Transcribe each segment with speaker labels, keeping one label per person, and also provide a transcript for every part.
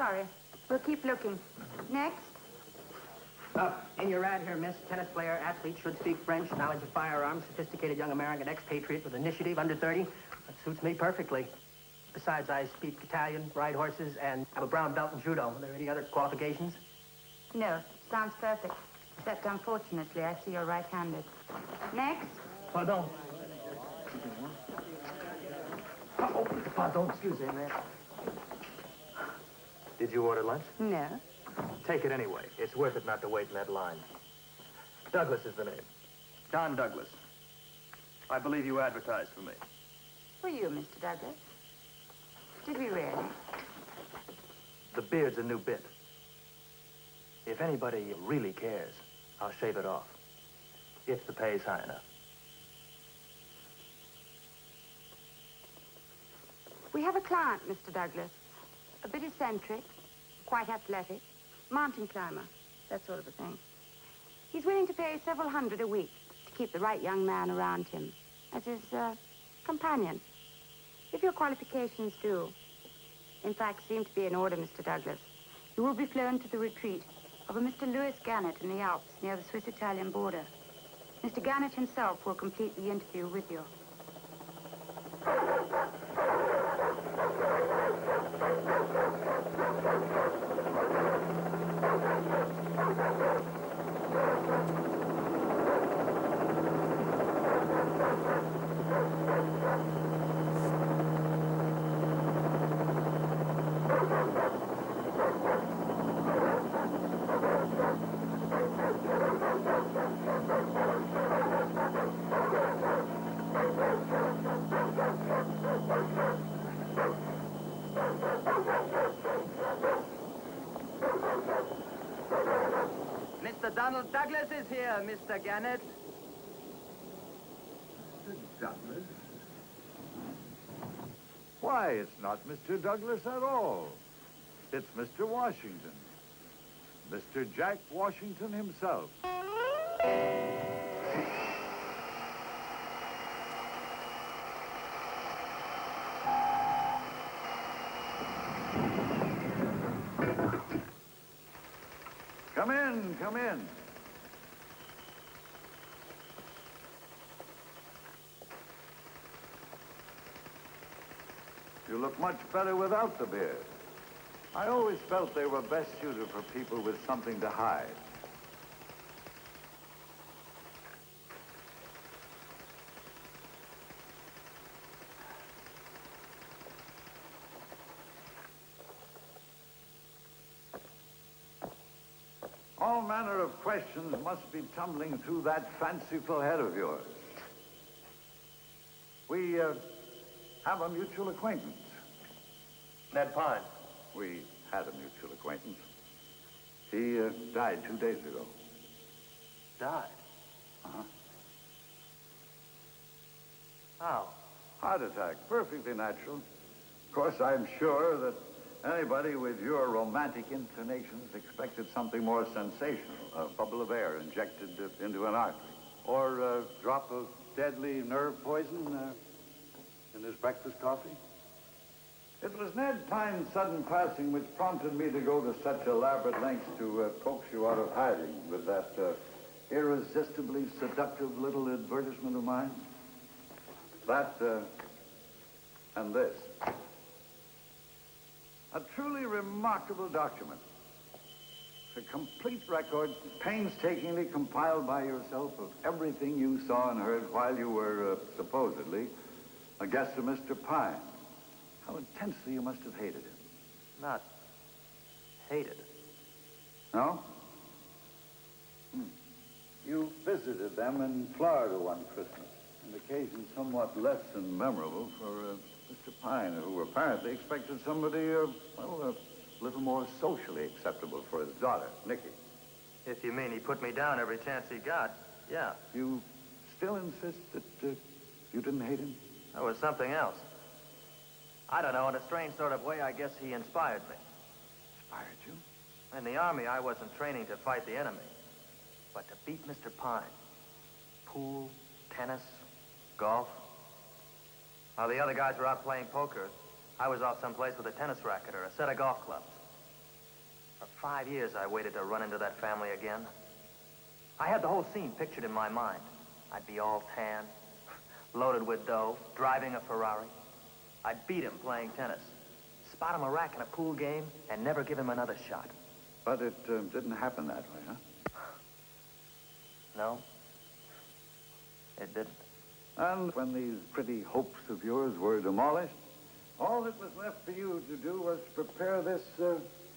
Speaker 1: sorry. We'll keep looking. Next.
Speaker 2: In your ad here, miss, tennis player, athlete, should speak French, knowledge of firearms, sophisticated young American expatriate with initiative, under 30. That suits me perfectly. Besides, I speak Italian, ride horses, and have a brown belt in judo. Are there any other qualifications?
Speaker 1: No, sounds perfect. Except, unfortunately, I see you're right-handed. Next.
Speaker 2: Pardon. Pardon, excuse me, man.
Speaker 3: Did you order lunch?
Speaker 1: No.
Speaker 3: Take it anyway. It's worth it not to wait in that line. Douglas is the name.
Speaker 4: Don Douglas. I believe you advertised for me.
Speaker 1: For you, Mr. Douglas. Did we really?
Speaker 3: The beard's a new bit. If anybody really cares, I'll shave it off. If the pay's high enough.
Speaker 1: We have a client, Mr. Douglas. A bit eccentric, quite athletic, mountain climber, that sort of a thing. He's willing to pay several hundred a week to keep the right young man around him as his companion. If your qualifications do, in fact, seem to be in order, Mr. Douglas, you will be flown to the retreat of a Mr. Louis Gannett in the Alps near the Swiss-Italian border. Mr. Gannett himself will complete the interview with you.
Speaker 5: Mr. Donald Douglas is here, Mr. Gannett.
Speaker 6: Mr. Douglas? Why, it's not Mr. Douglas at all. It's Mr. Washington. Mr. Jack Washington himself. Come in, come in. You look much better without the beard. I always felt they were best suited for people with something to hide. All manner of questions must be tumbling through that fanciful head of yours. We have a mutual acquaintance.
Speaker 3: Ned Pine.
Speaker 6: We had a mutual acquaintance. He died 2 days ago.
Speaker 3: Died?
Speaker 6: Uh-huh.
Speaker 3: How?
Speaker 6: Heart attack, perfectly natural. Of course, I'm sure that anybody with your romantic inclinations expected something more sensational. A bubble of air injected into an artery. Or a drop of deadly nerve poison in his breakfast coffee. It was Ned Pine's sudden passing which prompted me to go to such elaborate lengths to coax you out of hiding with that irresistibly seductive little advertisement of mine. That, and this. A truly remarkable document. It's a complete record, painstakingly compiled by yourself of everything you saw and heard while you were, supposedly, a guest of Mr. Pine. How intensely you must have hated him.
Speaker 3: Not hated.
Speaker 6: No? You visited them in Florida one Christmas, an occasion somewhat less than memorable for Mr. Pine, who apparently expected somebody, well, a little more socially acceptable for his daughter, Nikki.
Speaker 3: If you mean he put me down every chance he got, yeah.
Speaker 6: You still insist that you didn't hate him?
Speaker 3: That was something else. I don't know, in a strange sort of way, I guess he inspired me.
Speaker 6: Inspired you?
Speaker 3: In the Army, I wasn't training to fight the enemy, but to beat Mr. Pine. Pool, tennis, golf. While the other guys were out playing poker, I was off someplace with a tennis racket or a set of golf clubs. For 5 years, I waited to run into that family again. I had the whole scene pictured in my mind. I'd be all tan, loaded with dough, driving a Ferrari. I'd beat him playing tennis, spot him a rack in a pool game, and never give him another shot.
Speaker 6: But it didn't happen that way, huh?
Speaker 3: No, it didn't.
Speaker 6: And when these pretty hopes of yours were demolished, all that was left for you to do was prepare this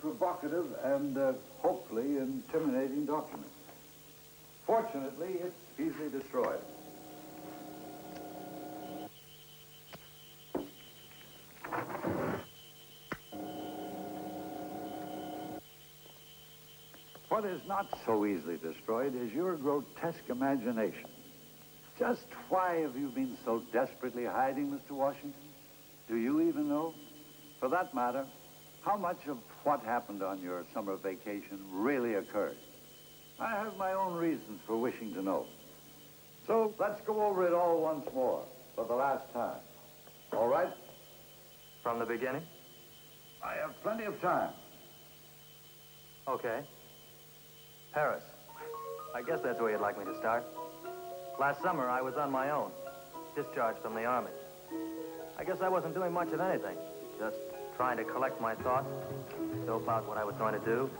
Speaker 6: provocative and hopefully intimidating document. Fortunately, it's easily destroyed. What is not so easily destroyed is your grotesque imagination. Just why have you been so desperately hiding, Mr. Washington? Do you even know? For that matter, how much of what happened on your summer vacation really occurred? I have my own reasons for wishing to know. So let's go over it all once more, for the last time. All right?
Speaker 3: From the beginning?
Speaker 6: I have plenty of time.
Speaker 3: Okay. Paris. I guess that's where you'd like me to start. Last summer, I was on my own, discharged from the Army. I guess I wasn't doing much of anything, just trying to collect my thoughts, dope out what I was going to do.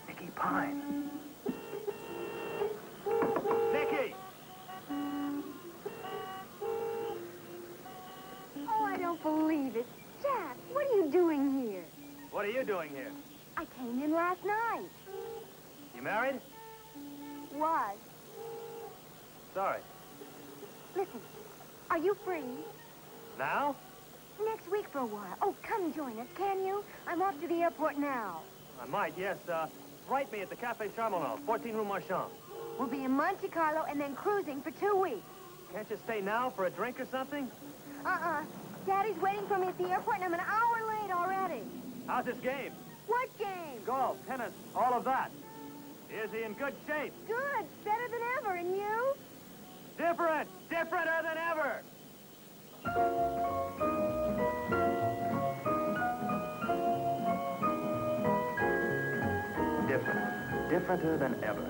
Speaker 3: Nicky Pine. Nicky!
Speaker 1: Oh, I don't believe it. Jack, what are you doing here?
Speaker 3: What are you doing here?
Speaker 1: I came in last night.
Speaker 3: You married?
Speaker 1: Was.
Speaker 3: Sorry.
Speaker 1: Listen, are you free?
Speaker 3: Now?
Speaker 1: Next week for a while. Oh, come join us, can you? I'm off to the airport now.
Speaker 3: I might, yes. Write me at the Café Charmelot, 14 Rue Marchand.
Speaker 1: We'll be in Monte Carlo and then cruising for 2 weeks.
Speaker 3: Can't you stay now for a drink or something?
Speaker 1: Daddy's waiting for me at the airport and I'm an hour late already.
Speaker 3: How's this game?
Speaker 1: What game?
Speaker 3: Golf, tennis, all of that. Is he in good shape?
Speaker 1: Good. Better than ever. And you?
Speaker 3: Different! Differenter than ever! Differenter than ever.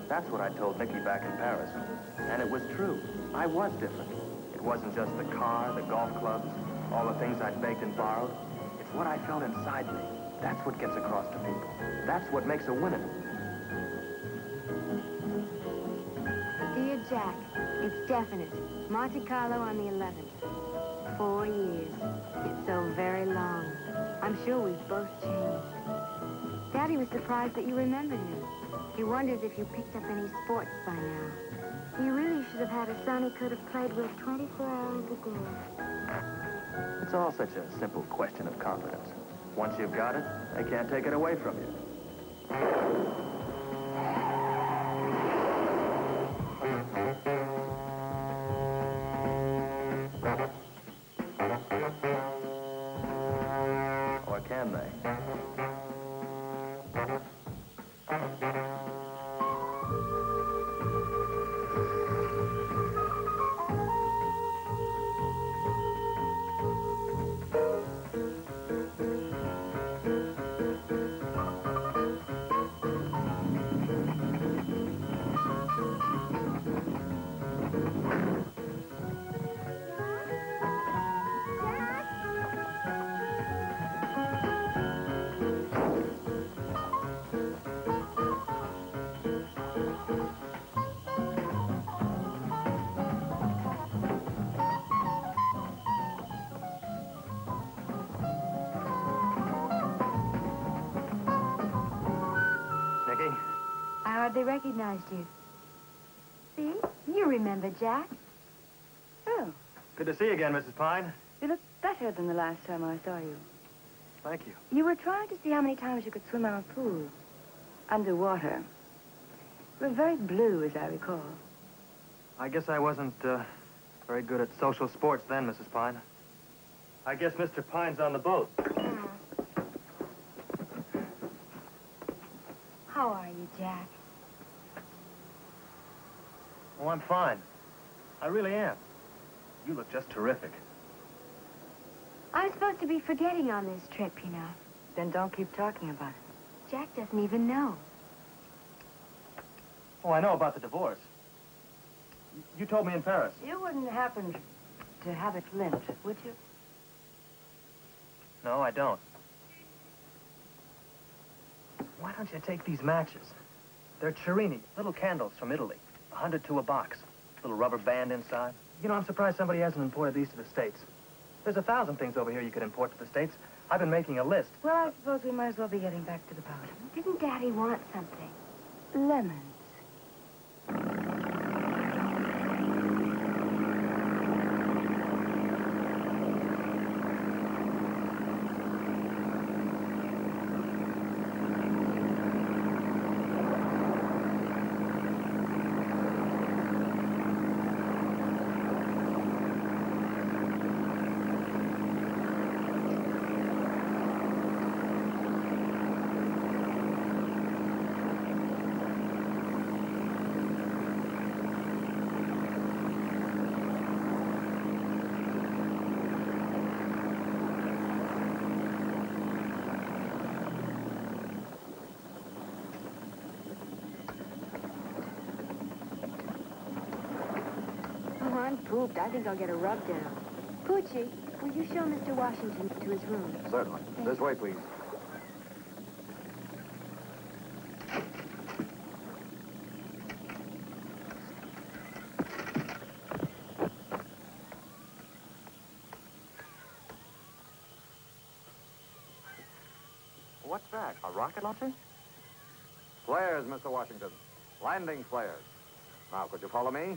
Speaker 3: That's what I told Nicky back in Paris. And it was true. I was different. It wasn't just the car, the golf clubs, all the things I'd begged and borrowed. It's what I felt inside me. That's what gets across to people. That's what makes a winner.
Speaker 1: Dear Jack, it's definite. Monte Carlo on the 11th. 4 years. It's so very long. I'm sure we've both changed. Daddy was surprised that you remembered him. He wonders if you picked up any sports by now. You really should have had a son he could have played with 24 hours a day.
Speaker 3: It's all such a simple question of confidence. Once you've got it, they can't take it away from you. Or can they?
Speaker 1: I hardly recognized you. See? You remember Jack.
Speaker 7: Oh,
Speaker 3: Good to see you again, Mrs. Pine.
Speaker 7: you look better than the last time I saw you.
Speaker 3: Thank you.
Speaker 7: You were trying to see how many times you could swim on a pool. Underwater. You were very blue, as I recall.
Speaker 3: I guess I wasn't very good at social sports then, Mrs. Pine. I guess Mr. Pine's on the boat.
Speaker 7: How are you, Jack?
Speaker 3: Oh, I'm fine. I really am. You look just terrific.
Speaker 1: I'm supposed to be forgetting on this trip, you know.
Speaker 7: Then don't keep talking about it.
Speaker 1: Jack doesn't even know.
Speaker 3: Oh, I know about the divorce. You told me in Paris.
Speaker 7: You wouldn't happen to have it lit, would you?
Speaker 3: No, I don't. Why don't you take these matches? They're Cherini, little candles from Italy. 100 to a box. Little rubber band inside. You know, I'm surprised somebody hasn't imported these to the States. There's 1,000 things over here you could import to the States. I've been making a list.
Speaker 7: Well, I suppose we might as well be getting back to the boat.
Speaker 1: Didn't Daddy want something?
Speaker 7: Lemons.
Speaker 1: I'm pooped. I think I'll get a rub down. Poochie, will you show Mr. Washington to his room?
Speaker 6: Certainly. This way, please.
Speaker 3: What's that? A rocket launcher?
Speaker 6: Flares, Mr. Washington. Landing flares. Now, could you follow me?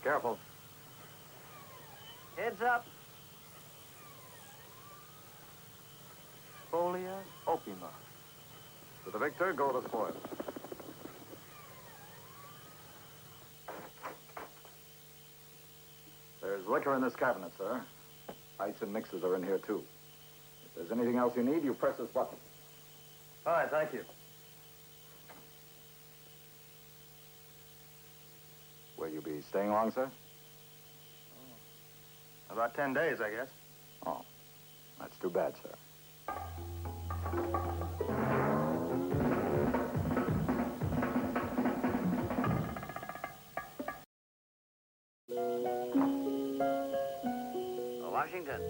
Speaker 6: Careful.
Speaker 5: Heads up.
Speaker 3: Folia opima.
Speaker 6: To the victor, go the spoils. There's liquor in this cabinet, sir. Ice and mixers are in here, too. If there's anything else you need, you press this button.
Speaker 3: All right, thank you.
Speaker 6: Will you be staying long, sir?
Speaker 3: About 10 days, I guess.
Speaker 6: Oh, that's too bad, sir.
Speaker 5: Washington,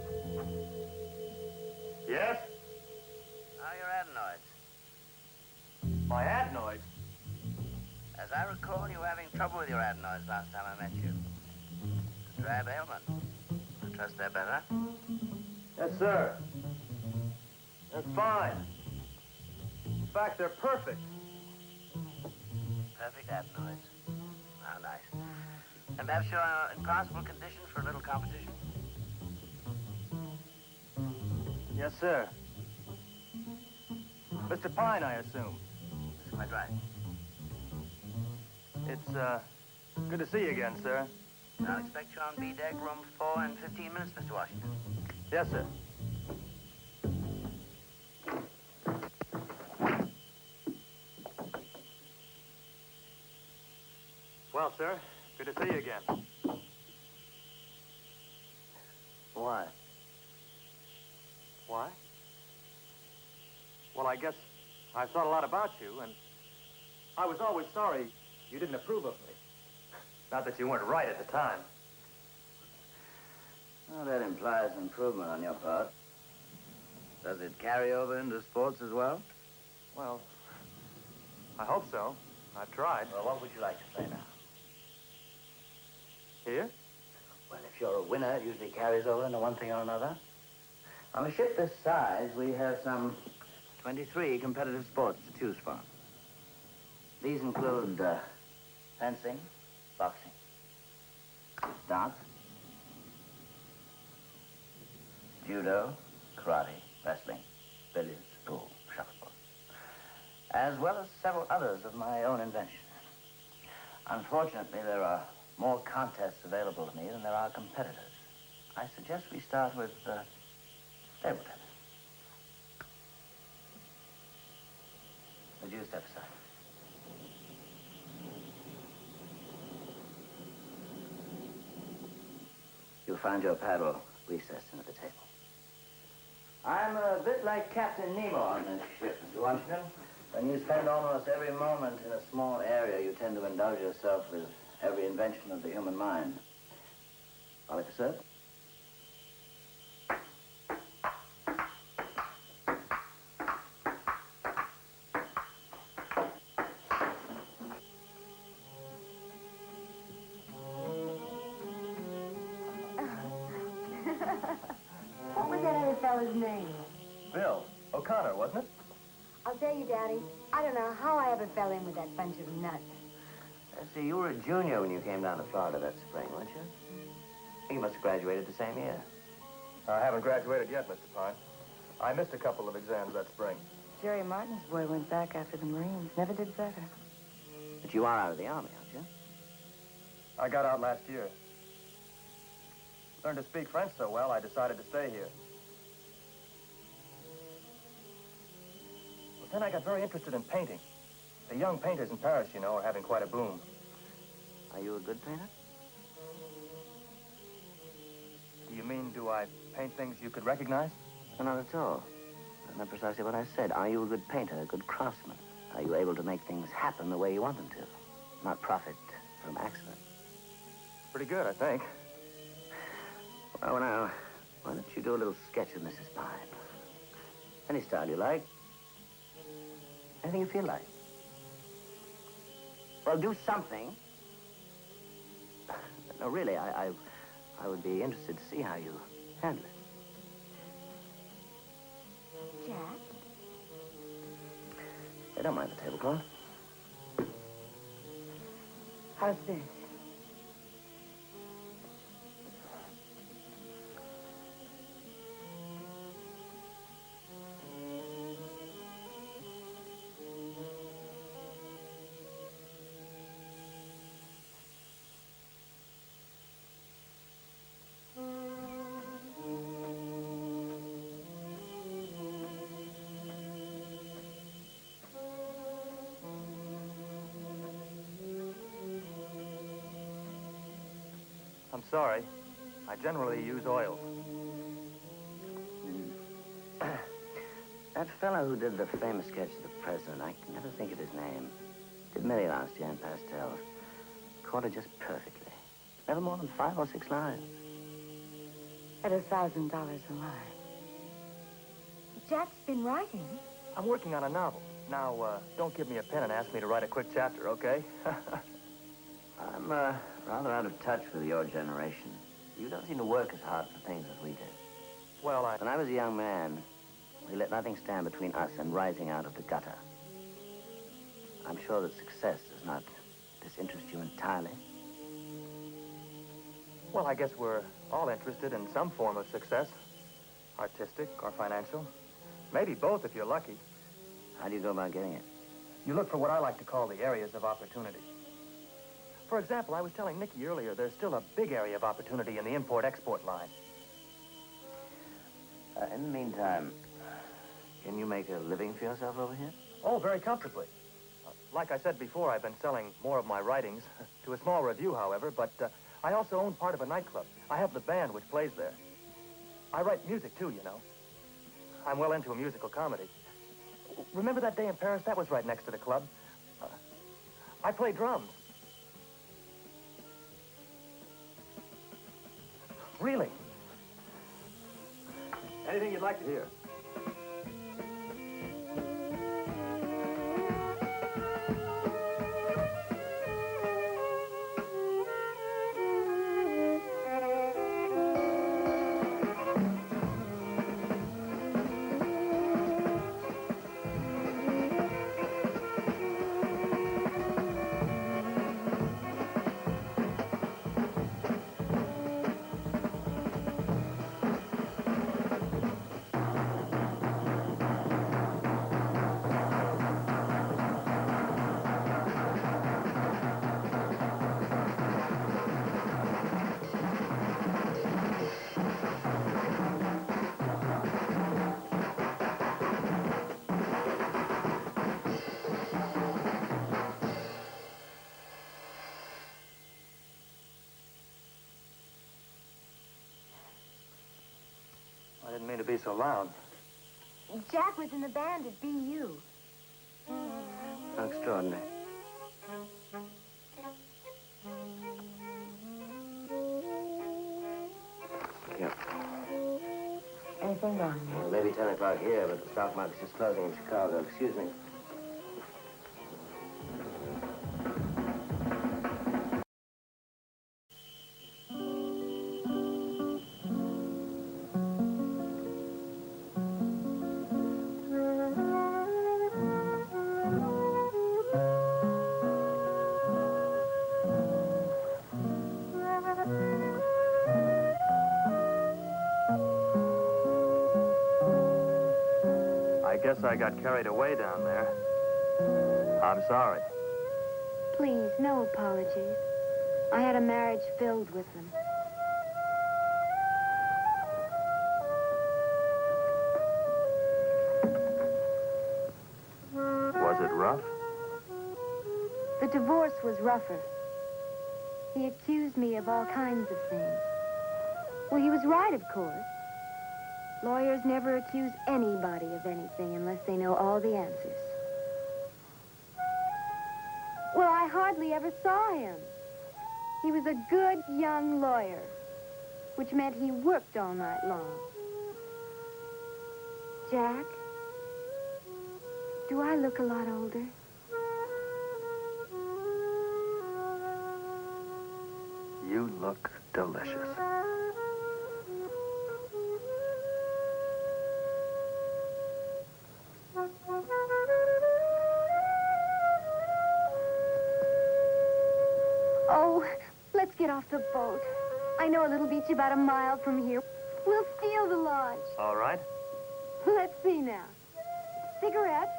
Speaker 3: Yes?
Speaker 5: how are your adenoids?
Speaker 3: My adenoids?
Speaker 5: As I recall, you were having trouble with your adenoids last time I met you. A drab ailment. I trust they're better.
Speaker 3: Yes, sir. They're fine. In fact, they're perfect.
Speaker 5: Perfect adenoids. How nice. And perhaps you're in passable condition for a little competition?
Speaker 3: Yes, sir. Mr. Pine, I assume.
Speaker 5: That's quite right.
Speaker 3: It's, good to see you again, sir.
Speaker 5: I'll expect you on B deck, room 4 in 15 minutes, Mr. Washington.
Speaker 3: Yes, sir. Well, sir, good to see you again.
Speaker 5: Why?
Speaker 3: Why? Well, I guess I've thought a lot about you, and I was always sorry you didn't approve of me. Not that you weren't right at the time.
Speaker 5: Well, that implies improvement on your part. Does it carry over into sports as well?
Speaker 3: Well, I hope so. I've tried.
Speaker 5: Well, what would you like to play now?
Speaker 3: Here?
Speaker 5: Well, if you're a winner, it usually carries over into one thing or another. On a ship this size, we have some 23 competitive sports to choose from. These include fencing, boxing, dance, judo, karate, wrestling, billiards, pool, shuffleboard. as well as several others of my own invention. Unfortunately, there are more contests available to me than there are competitors. I suggest we start with table tennis. Would you step aside? You'll find your paddle recessed into the table. I'm a bit like Captain Nemo on this ship, Mr. Washington. When you spend almost every moment in a small area, you tend to indulge yourself with every invention of the human mind. Oliver, sir?
Speaker 7: What was that other fellow's name?
Speaker 3: Bill O'Connor, wasn't it?
Speaker 7: I'll tell you, Daddy, I don't know how I ever fell in with that bunch of nuts.
Speaker 5: Let's see, you were a junior when you came down to Florida that spring, weren't you? You must have graduated the same year.
Speaker 3: I haven't graduated yet, Mr. Pine. I missed a couple of exams that spring.
Speaker 7: Jerry Martin's boy went back after the Marines. Never did better.
Speaker 5: But you are out of the Army, aren't you?
Speaker 3: I got out last year. Learned to speak French so well, I decided to stay here. But then I got very interested in painting. The young painters in Paris, you know, are having quite a boom.
Speaker 5: Are you a good painter?
Speaker 3: Do you mean, do I paint things you could recognize?
Speaker 5: No, not at all. That's not precisely what I said. Are you a good painter, a good craftsman? Are you able to make things happen the way you want them to? Not profit from accident?
Speaker 3: Pretty good, I think.
Speaker 5: Well, now, why don't you do a little sketch of Mrs. Pine? Any style you like. Anything you feel like. Well, do something. No, really, I would be interested to see how you handle it.
Speaker 7: Jack?
Speaker 5: I don't mind the tablecloth.
Speaker 7: How's this?
Speaker 3: I'm sorry. I generally use oils.
Speaker 5: That fellow who did the famous sketch of the president, I can never think of his name. Did Millie last year in pastel. Caught her just perfectly. Never more than 5 or 6 lines.
Speaker 7: At $1,000 a line. Jack's been writing.
Speaker 3: I'm working on a novel. Now, don't give me a pen and ask me to write a quick chapter, okay?
Speaker 5: I'm rather out of touch with your generation. You don't seem to work as hard for things as we did.
Speaker 3: Well,
Speaker 5: When I was a young man, we let nothing stand between us and rising out of the gutter. I'm sure that success does not disinterest you entirely.
Speaker 3: Well, I guess we're all interested in some form of success. Artistic or financial. Maybe both if you're lucky.
Speaker 5: How do you go about getting it?
Speaker 3: You look for what I like to call the areas of opportunity. For example, I was telling Nikki earlier, there's still a big area of opportunity in the import-export line.
Speaker 5: In the meantime, can you make a living for yourself over here?
Speaker 3: Oh, very comfortably. Like I said before, I've been selling more of my writings to a small review, however, but I also own part of a nightclub. I have the band which plays there. I write music, too, you know. I'm well into a musical comedy. Remember that day in Paris? That was right next to the club. I play drums. Really? Anything you'd like to hear? be so loud.
Speaker 7: Jack was in the band at BU.
Speaker 5: How extraordinary. Yep.
Speaker 7: Anything wrong?
Speaker 5: Well, maybe 10 o'clock here, but the stock market's just closing in Chicago. Excuse me.
Speaker 3: I guess I got carried away down there. I'm sorry.
Speaker 7: Please, no apologies. I had a marriage filled with them.
Speaker 3: Was it rough?
Speaker 7: The divorce was rougher. He accused me of all kinds of things. Well, he was right, of course. Lawyers never accuse anybody of anything unless they know all the answers. Well, I hardly ever saw him. He was a good young lawyer, which meant he worked all night long. Jack, do I look a lot older?
Speaker 3: You look delicious.
Speaker 7: Oh, let's get off the boat. I know a little beach about a mile from here. We'll steal the launch.
Speaker 3: All right.
Speaker 7: Let's see now. Cigarettes,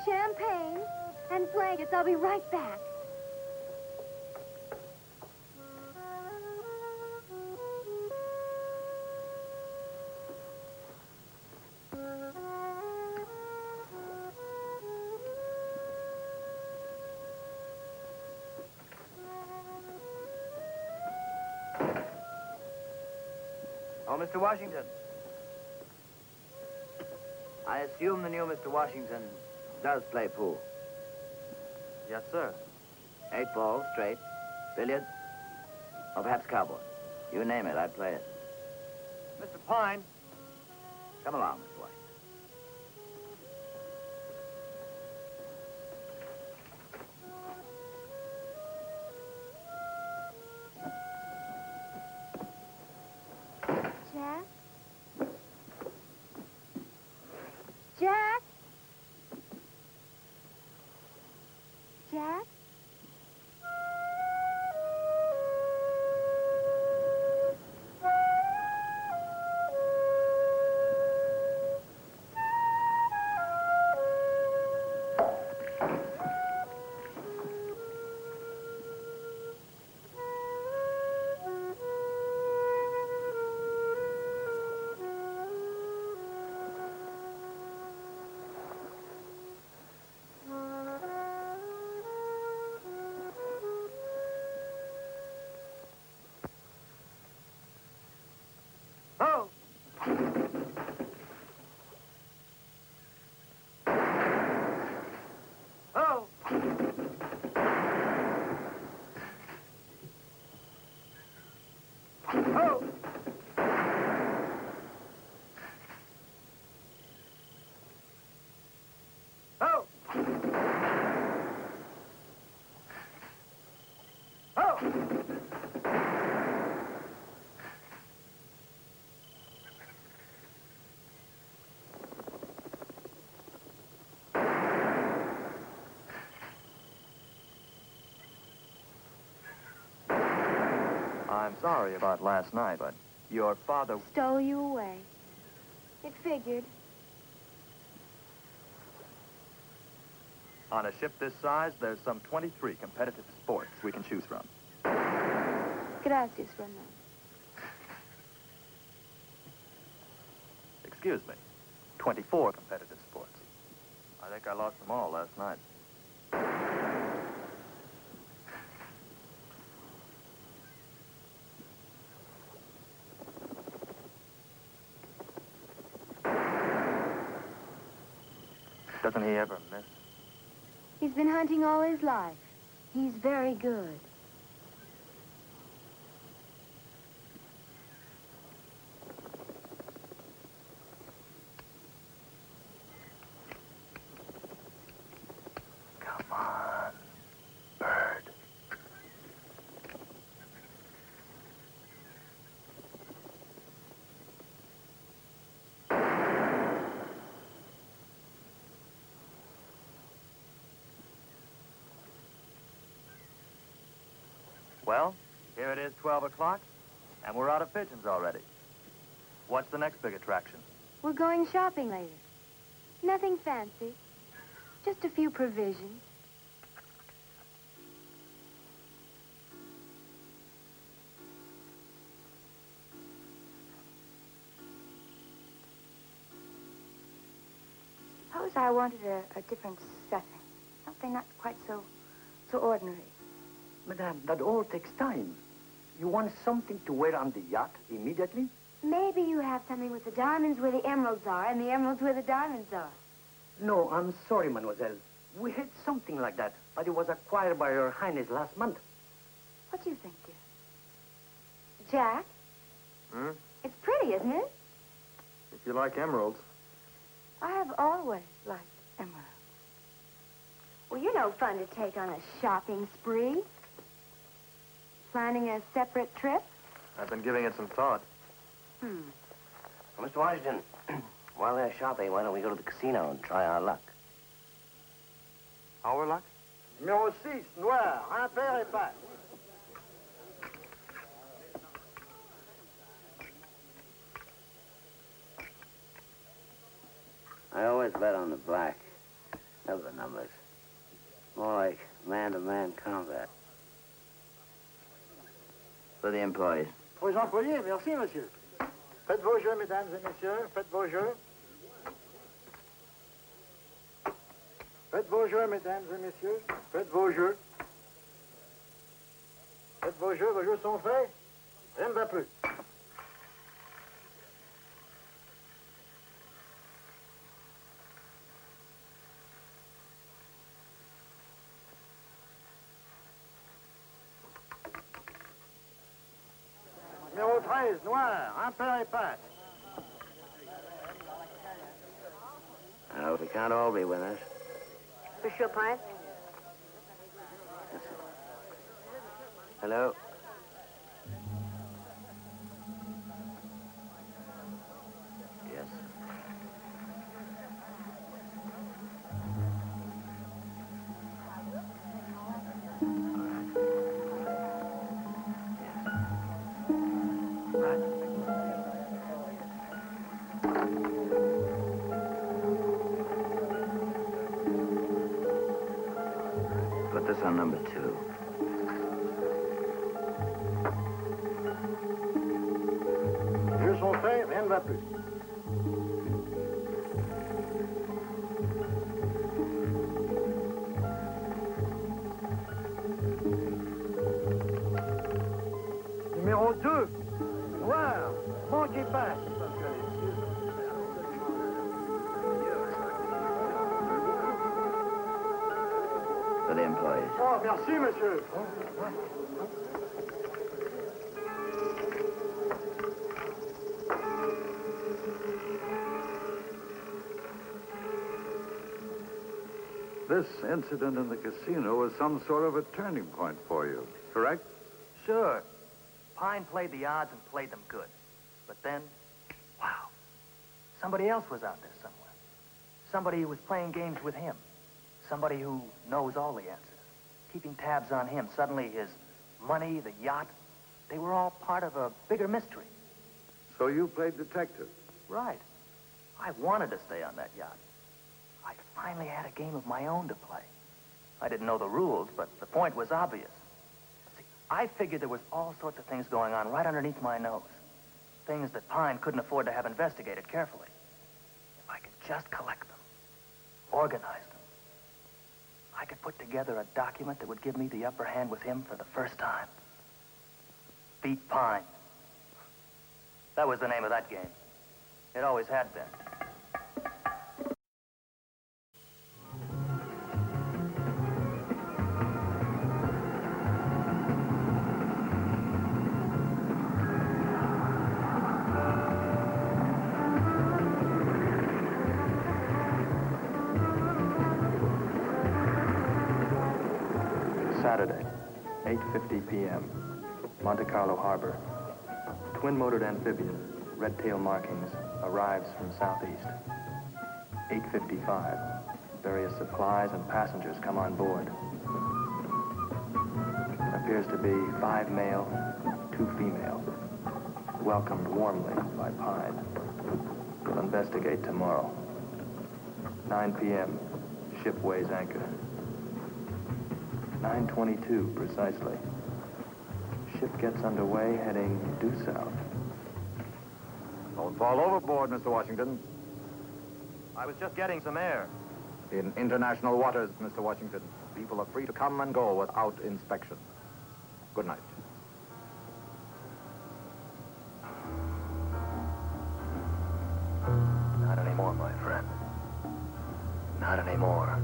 Speaker 7: champagne, and blankets. I'll be right back.
Speaker 5: Oh, Mr. Washington. I assume the new Mr. Washington does play pool.
Speaker 3: Yes, sir.
Speaker 5: 8 balls, straight, billiards, or perhaps cowboy. You name it, I'd play it.
Speaker 3: Mr. Pine.
Speaker 5: Come along, Mr. Washington.
Speaker 7: Jack? Jack? Jack?
Speaker 3: Oh! Oh! Oh! Oh! Oh! I'm sorry about last night, but your father...
Speaker 7: Stole you away. It figured.
Speaker 3: On a ship this size, there's some 23 competitive sports we can choose from.
Speaker 7: Gracias, Ramon.
Speaker 3: Excuse me. 24 competitive sports. I think I lost them all last night. Doesn't he ever miss?
Speaker 7: He's been hunting all his life. He's very good.
Speaker 3: Come on, bird. Well, here it is, 12 o'clock, and we're out of pigeons already. What's the next big attraction?
Speaker 7: We're going shopping later. Nothing fancy. Just a few provisions.
Speaker 1: Suppose I wanted a different setting. Something not quite so ordinary.
Speaker 2: Madame, that all takes time. You want something to wear on the yacht immediately?
Speaker 7: Maybe you have something with the diamonds where the emeralds are and the emeralds where the diamonds are.
Speaker 2: No, I'm sorry, mademoiselle. We had something like that, but it was acquired by Her Highness last month.
Speaker 7: What do you think, dear? Jack?
Speaker 3: Hmm?
Speaker 7: It's pretty, isn't it?
Speaker 3: If you like emeralds.
Speaker 7: I have always liked emeralds. Well, you're no fun to take on a shopping spree. Planning a separate trip?
Speaker 3: I've been giving it some thought.
Speaker 5: Well, Mr. Washington, while they're shopping, why don't we go to the casino and try our luck?
Speaker 3: Our luck?
Speaker 6: Numéro 6, noir, impair et passe.
Speaker 5: I always bet on the black. Never the numbers. More like man-to-man combat. For the employees.
Speaker 6: Pour les employés, merci, monsieur. Faites vos jeux, mesdames et messieurs, faites vos jeux. Faites vos jeux, mesdames et messieurs, faites vos jeux. Faites vos jeux sont faits. Rien ne va plus. Numéro 13, noir, impair et passe.
Speaker 5: No, we can't all be winners.
Speaker 1: For sure, Pine.
Speaker 5: Hello? Yes. Put this on number 2.
Speaker 6: Les jeux sont faits, rien ne va plus. Numéro 2, noir, manquez pas.
Speaker 5: For the employees.
Speaker 6: Oh, merci, monsieur. This incident in the casino was some sort of a turning point for you, correct?
Speaker 3: Sure. Pine played the odds and played them good. But then, wow, somebody else was out there somewhere. Somebody who was playing games with him. Somebody who knows all the answers. Keeping tabs on him. Suddenly his money, the yacht, they were all part of a bigger mystery.
Speaker 6: So you played detective.
Speaker 3: Right. I wanted to stay on that yacht. I finally had a game of my own to play. I didn't know the rules, but the point was obvious. See, I figured there was all sorts of things going on right underneath my nose. Things that Pine couldn't afford to have investigated carefully. If I could just collect them, organize them, I could put together a document that would give me the upper hand with him for the first time. Beat Pine. That was the name of that game. It always had been. Saturday, 8:50 p.m., Monte Carlo Harbor. Twin-motored amphibian, red tail markings, arrives from southeast. 8:55, various supplies and passengers come on board. Appears to be 5 male, 2 female. Welcomed warmly by Pine. We'll investigate tomorrow. 9 p.m., ship weighs anchor. 9:22 precisely. Ship gets underway, heading due south.
Speaker 6: Don't fall overboard, Mr. Washington.
Speaker 3: I was just getting some air.
Speaker 6: In international waters, Mr. Washington, people are free to come and go without inspection. Good night.
Speaker 3: Not anymore, my friend. Not anymore.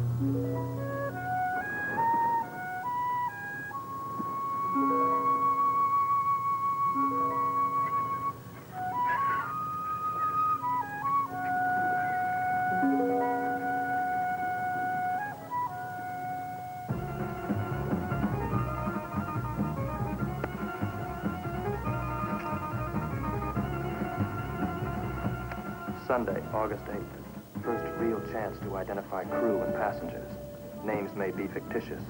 Speaker 3: Sunday, August 8th. First real chance to identify crew and passengers. Names may be fictitious.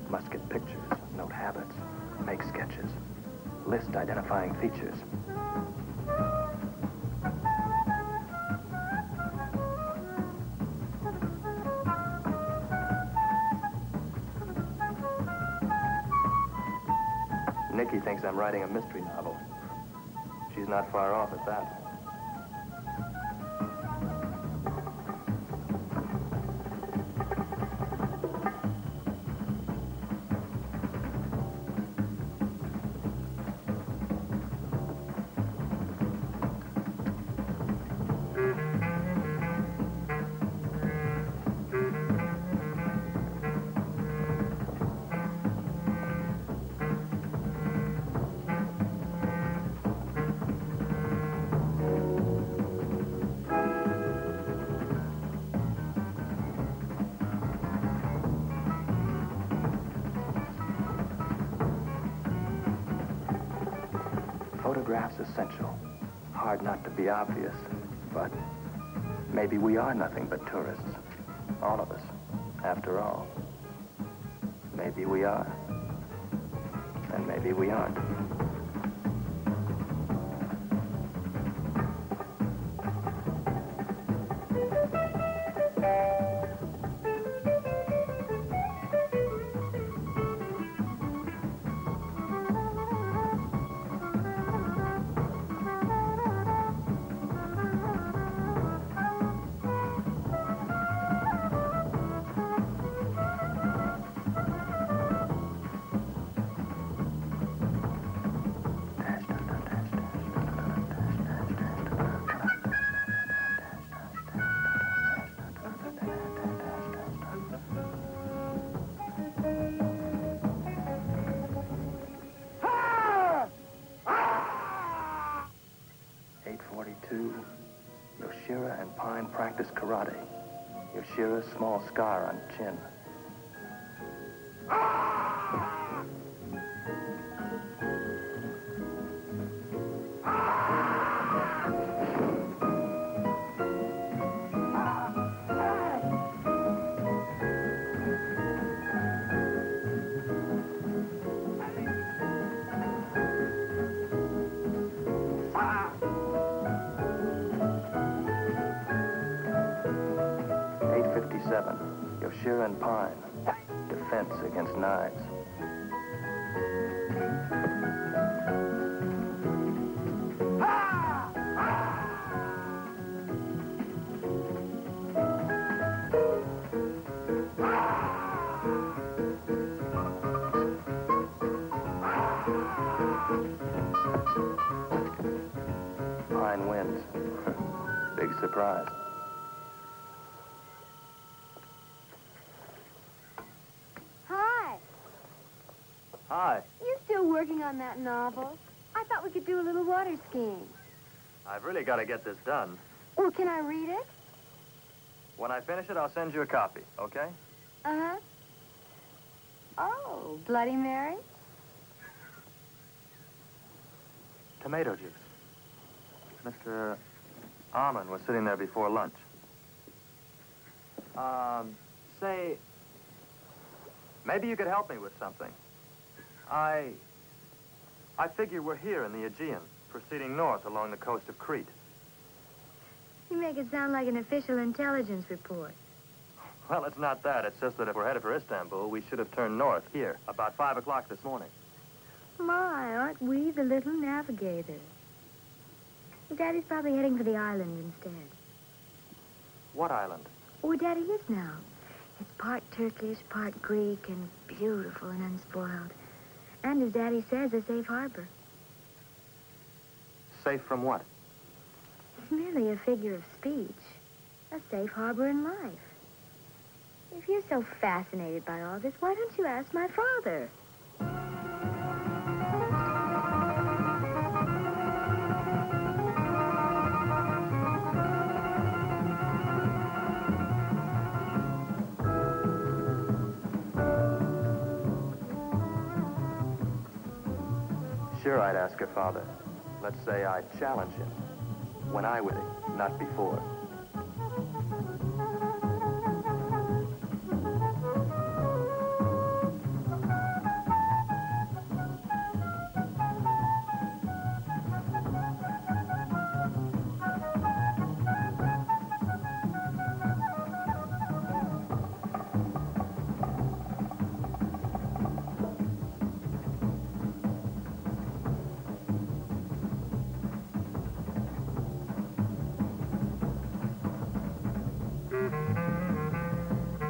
Speaker 3: Must get pictures, note habits, make sketches. List identifying features. Nikki thinks I'm writing a mystery novel. She's not far off at that. Photographs essential. Hard not to be obvious, but maybe we are nothing but tourists. All of us, after all. Maybe we are, and maybe we aren't. Yoshira and Pine practice karate. Yoshira's small scar on chin. Yoshira and Pine. Defense against knives. Pine wins. Big surprise. Hi.
Speaker 7: You still working on that novel? I thought we could do a little water skiing.
Speaker 3: I've really got to get this done.
Speaker 7: Well, can I read it?
Speaker 3: When I finish it, I'll send you a copy, okay?
Speaker 7: Uh-huh. Oh. Oh, Bloody Mary?
Speaker 3: Tomato juice. Mr. Armand was sitting there before lunch. Say, maybe you could help me with something. I figure we're here in the Aegean, proceeding north along the coast of Crete.
Speaker 7: You make it sound like an official intelligence report.
Speaker 3: Well, it's not that. It's just that if we're headed for Istanbul, we should have turned north here about 5 o'clock this morning.
Speaker 7: My, aren't we the little navigators? Well, Daddy's probably heading for the island instead.
Speaker 3: What island?
Speaker 7: Oh, Daddy is now. It's part Turkish, part Greek, and beautiful and unspoiled. And as Daddy says, a safe harbor.
Speaker 3: Safe from what?
Speaker 7: It's merely a figure of speech. A safe harbor in life. If you're so fascinated by all this, why don't you ask my father?
Speaker 3: Sure, I'd ask her father. Let's say I'd challenge him. When I with him, not before.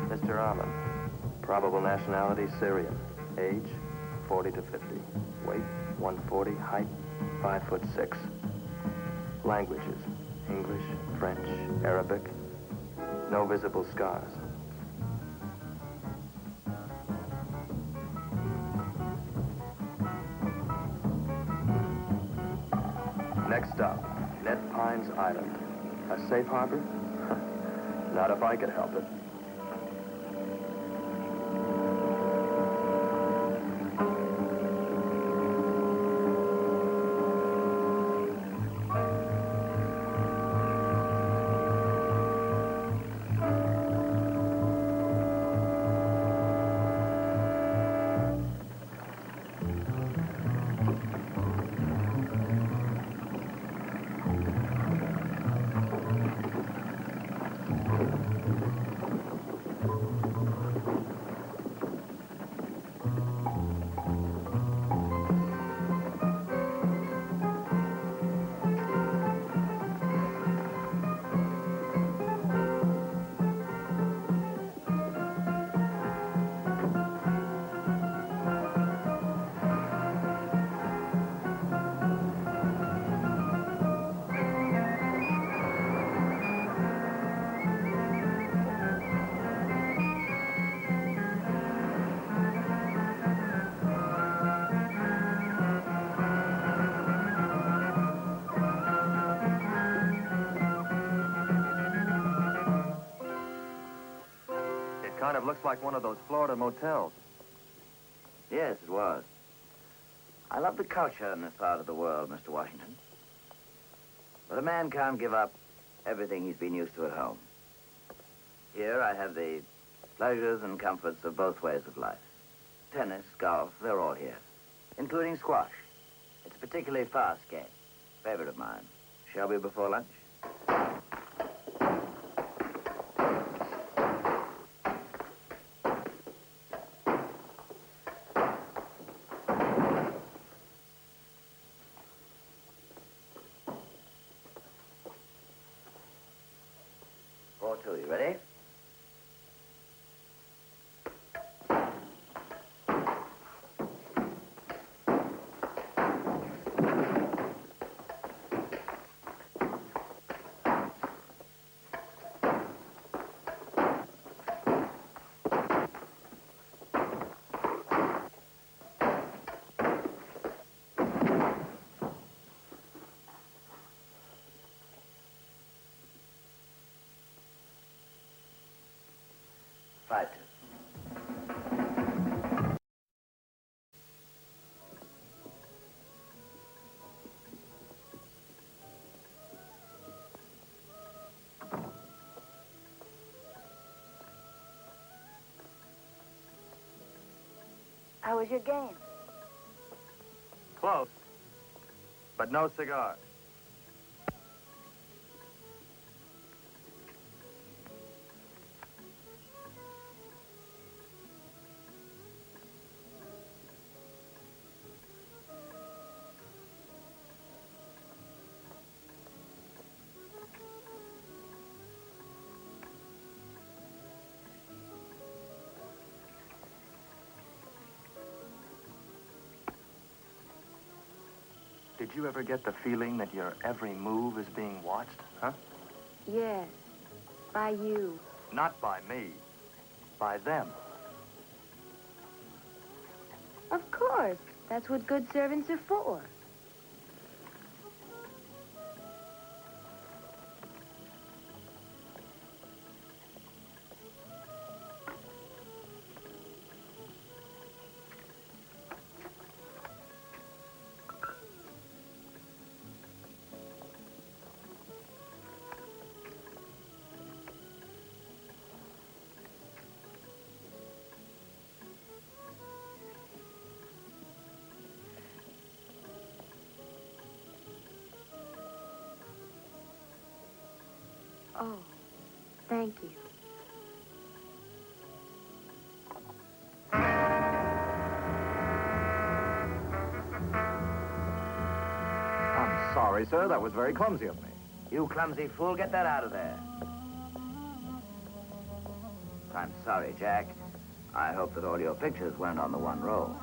Speaker 3: Mr. Armand. Probable nationality, Syrian. Age, 40 to 50. Weight, 140. Height, 5'6". Languages, English, French, Arabic. No visible scars. Next stop, Ned Pines Island. A safe harbor? Not if I could help it. Kind of looks like one of those Florida motels.
Speaker 5: Yes, it was. I love the culture in this part of the world, Mr. Washington. But a man can't give up everything he's been used to at home. Here I have the pleasures and comforts of both ways of life. Tennis, golf, they're all here, including squash. It's a particularly fast game, favorite of mine. Shall we before lunch? You ready? Fight.
Speaker 7: How was your game?
Speaker 3: Close, but no cigar. Did you ever get the feeling that your every move is being watched, huh?
Speaker 7: Yes, by you.
Speaker 3: Not by me, by them.
Speaker 7: Of course. That's what good servants are for. Oh, thank you.
Speaker 6: I'm sorry, sir. That was very clumsy of me.
Speaker 5: You clumsy fool, get that out of there. I'm sorry, Jack. I hope that all your pictures weren't on the one roll.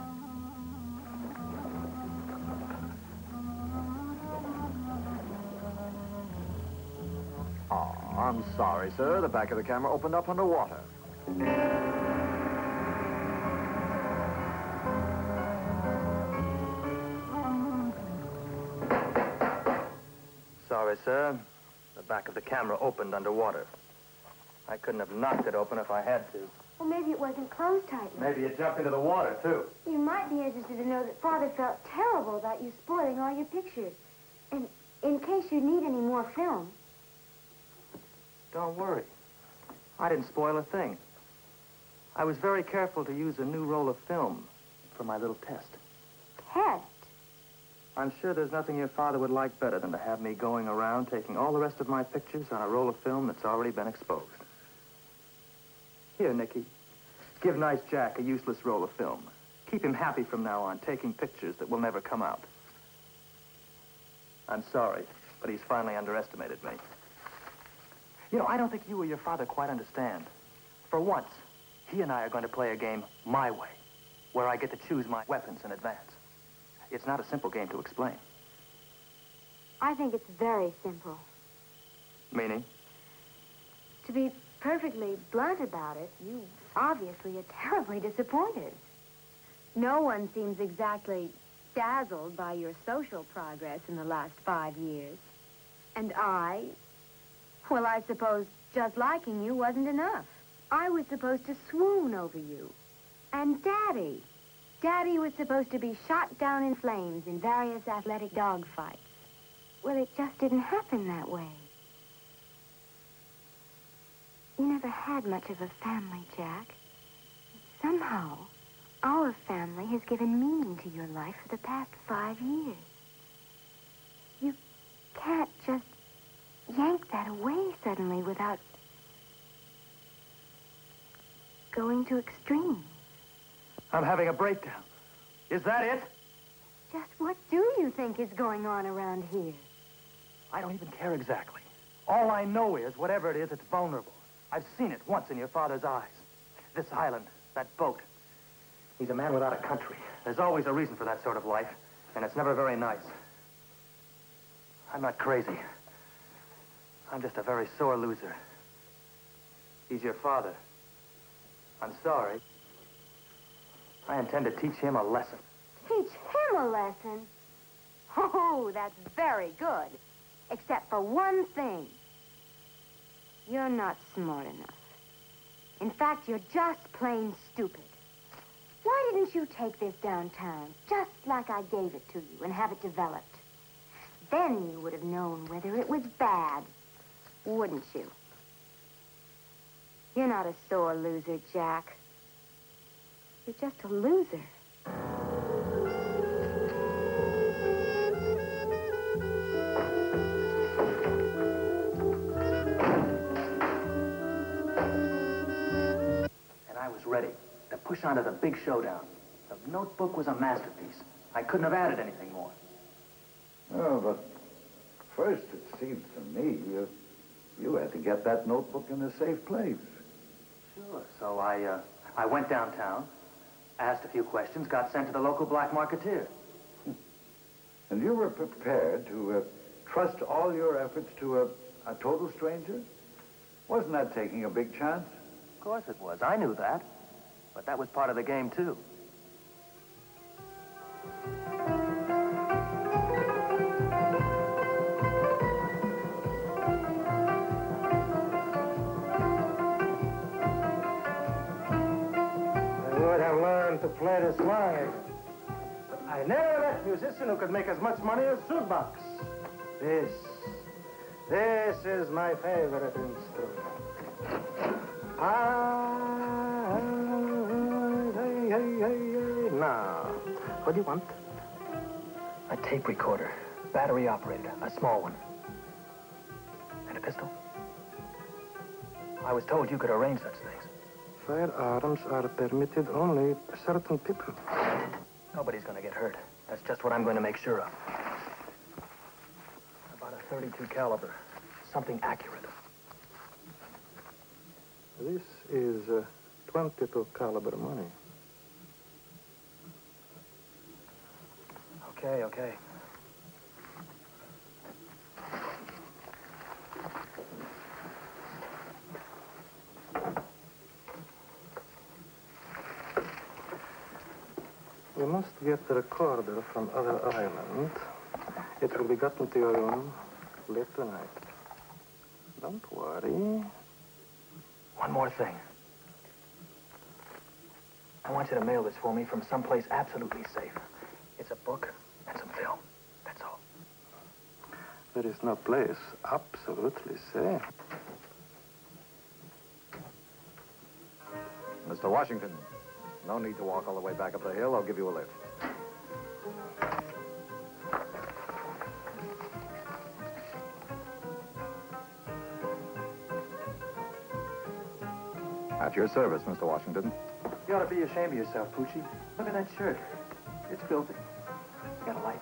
Speaker 6: Oh, I'm sorry, sir. The back of the camera opened up underwater.
Speaker 3: Sorry, sir. The back of the camera opened underwater. I couldn't have knocked it open if I had to.
Speaker 7: Well, maybe it wasn't closed tightly.
Speaker 3: Maybe it jumped into the water, too.
Speaker 7: You might be interested to know that Father felt terrible about you spoiling all your pictures. And in case you need any more film.
Speaker 3: Don't worry. I didn't spoil a thing. I was very careful to use a new roll of film for my little test.
Speaker 7: Test?
Speaker 3: I'm sure there's nothing your father would like better than to have me going around taking all the rest of my pictures on a roll of film that's already been exposed. Here, Nicky. Give nice Jack a useless roll of film. Keep him happy from now on, taking pictures that will never come out. I'm sorry, but he's finally underestimated me. You know, I don't think you or your father quite understand. For once, he and I are going to play a game my way, where I get to choose my weapons in advance. It's not a simple game to explain.
Speaker 7: I think it's very simple.
Speaker 3: Meaning?
Speaker 7: To be perfectly blunt about it, you obviously are terribly disappointed. No one seems exactly dazzled by your social progress in the last 5 years. And well, I suppose just liking you wasn't enough. I was supposed to swoon over you. And Daddy was supposed to be shot down in flames in various athletic dogfights. Well, it just didn't happen that way. You never had much of a family, Jack. Somehow, our family has given meaning to your life for the past 5 years. You can't just yank that away suddenly without going to extremes.
Speaker 3: I'm having a breakdown. Is that it?
Speaker 7: Just what do you think is going on around here?
Speaker 3: I don't even care exactly. All I know is, whatever it is, it's vulnerable. I've seen it once in your father's eyes. This island, that boat. He's a man without a country. There's always a reason for that sort of life, and it's never very nice. I'm not crazy. I'm just a very sore loser. He's your father. I'm sorry. I intend to teach him a lesson.
Speaker 7: Teach him a lesson? Oh, that's very good. Except for one thing. You're not smart enough. In fact, you're just plain stupid. Why didn't you take this downtown, just like I gave it to you, and have it developed? Then you would have known whether it was bad, wouldn't you? You're not a sore loser, Jack. You're just a loser.
Speaker 3: was ready to push on to the big showdown. The notebook was a masterpiece. I couldn't have added anything more.
Speaker 6: Oh, but first it seems to me you had to get that notebook in a safe place.
Speaker 3: Sure. So I went downtown, asked a few questions, got sent to the local black marketeer.
Speaker 6: And you were prepared to trust all your efforts to a total stranger? Wasn't that taking a big chance?
Speaker 3: Of course it was. I knew that. But that was part of the game, too.
Speaker 8: To play this line. But I never met a musician who could make as much money as Shoebox. This is my favorite instrument. Now, what do you want?
Speaker 3: A tape recorder, battery operated, a small one. And a pistol. I was told you could arrange such things.
Speaker 8: Firearms are permitted only to certain people.
Speaker 3: Nobody's gonna get hurt. That's just what I'm going to make sure of. About a .32 caliber. Something accurate.
Speaker 8: This is 22 caliber money.
Speaker 3: Okay.
Speaker 8: You must get the recorder from other island. It will be gotten to your room late tonight. Don't worry.
Speaker 3: One more thing. I want you to mail this for me from someplace absolutely safe. It's a book and some film. That's all.
Speaker 8: There is no place absolutely safe.
Speaker 6: Mr. Washington, no need to walk all the way back up the hill. I'll give you a lift. At your service, Mr. Washington.
Speaker 3: You ought to be ashamed of yourself, Poochie. Look at that shirt. It's filthy. It's got a light.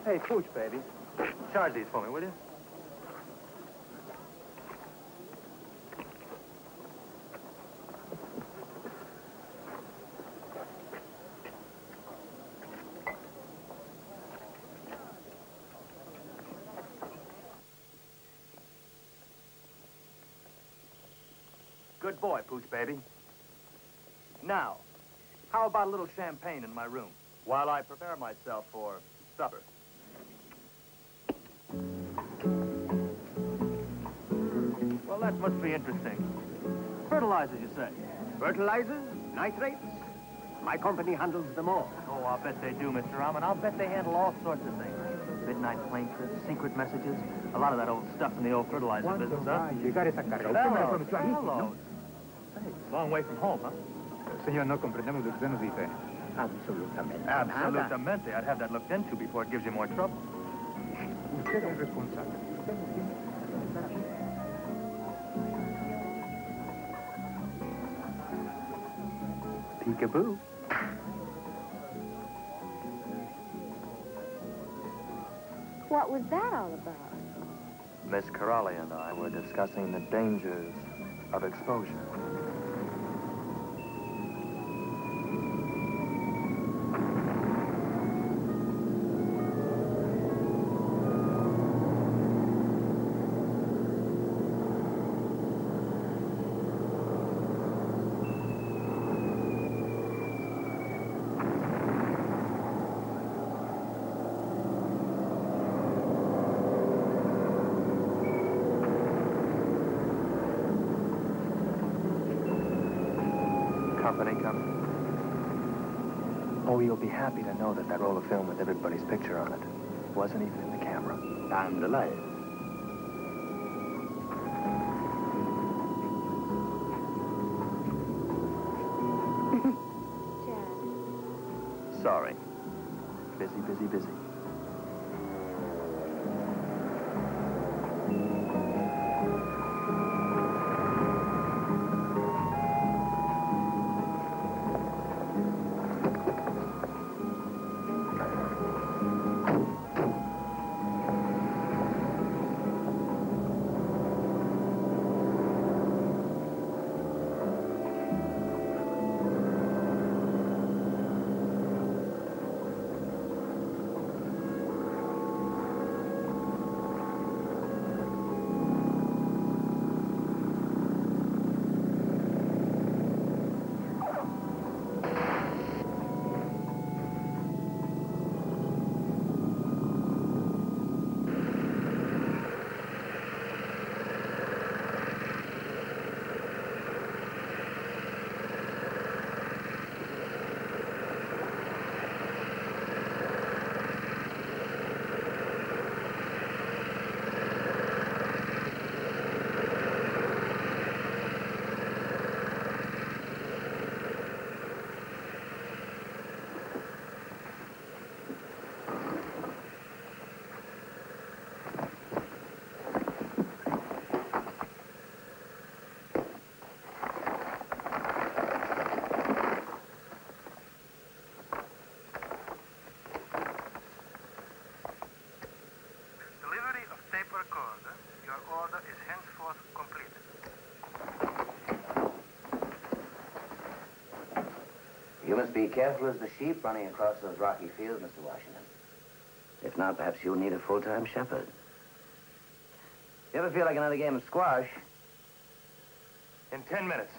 Speaker 3: Hey, Pooch, baby. Charge these for me, will you? Good boy, Pooch, baby. Now, how about a little champagne in my room while I prepare myself for supper? Well, that must be interesting. Fertilizers, you say?
Speaker 2: Fertilizers, nitrates. My company handles them all.
Speaker 3: Oh, I'll bet they do, Mr. Rahman. I'll bet they handle all sorts of things. Midnight plane trips, secret messages, a lot of that old stuff in the old fertilizer business, huh? Hello. Hey, long way from home, huh?
Speaker 4: Señor, no comprendemos lo que usted nos dice.
Speaker 2: Absolutamente.
Speaker 3: Absolutamente. I'd have that looked into before it gives you more trouble.
Speaker 4: Usted es responsable.
Speaker 3: Peekaboo.
Speaker 7: What was that all about?
Speaker 3: Miss Corrali and I were discussing the dangers of exposure. Company coming? Oh, you'll be happy to know that roll of film with everybody's picture on it wasn't even in the camera.
Speaker 6: I'm delighted.
Speaker 3: sorry. Busy, busy, busy.
Speaker 8: Delivery of tape recorder. Your order is henceforth completed.
Speaker 5: You must be careful as the sheep running across those rocky fields, Mr. Washington. If not, perhaps you'll need a full-time shepherd. You ever feel like another game of squash?
Speaker 3: In 10 minutes.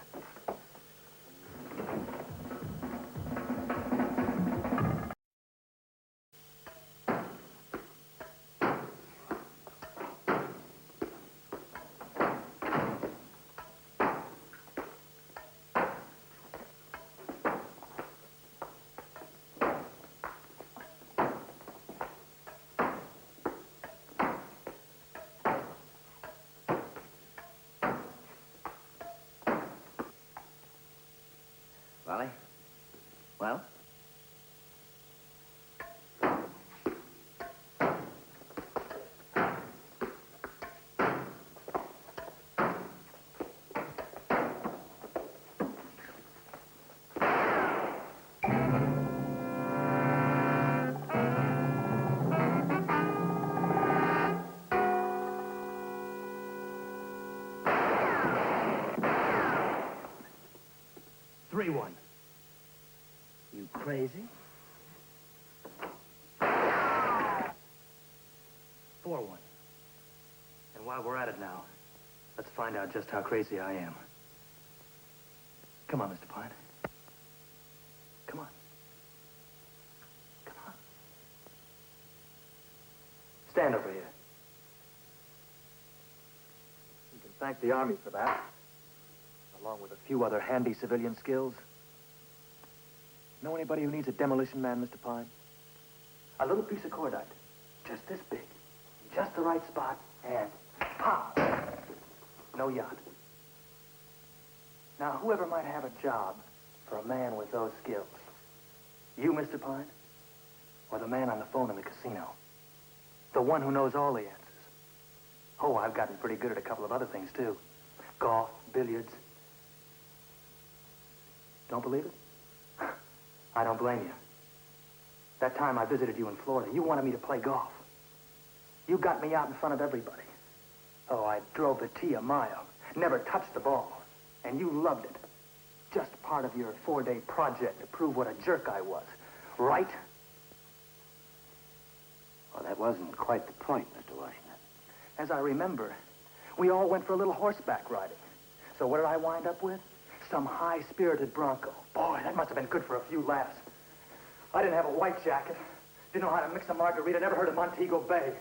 Speaker 5: Wally? Well?
Speaker 3: Three-one.
Speaker 5: You crazy?
Speaker 3: 4-1. And while we're at it now, let's find out just how crazy I am. Come on, Mr. Pine. Come on. Come on. Stand over here. You can thank the Army for that, along with a few other handy civilian skills. Know anybody who needs a demolition man, Mr. Pine? A little piece of cordite, just this big, just the right spot, and pop! No yacht. Now, whoever might have a job for a man with those skills? You, Mr. Pine? Or the man on the phone in the casino? The one who knows all the answers? Oh, I've gotten pretty good at a couple of other things, too. Golf, billiards. Don't believe it? I don't blame you. That time I visited you in Florida, you wanted me to play golf. You got me out in front of everybody. Oh, I drove the tee a mile, never touched the ball. And you loved it. Just part of your 4-day project to prove what a jerk I was. Right?
Speaker 5: Well, that wasn't quite the point, Mr. Washington.
Speaker 3: As I remember, we all went for a little horseback riding. So what did I wind up with? Some high-spirited bronco. Boy, that must have been good for a few laughs. I didn't have a white jacket. Didn't know how to mix a margarita. Never heard of Montego Bay.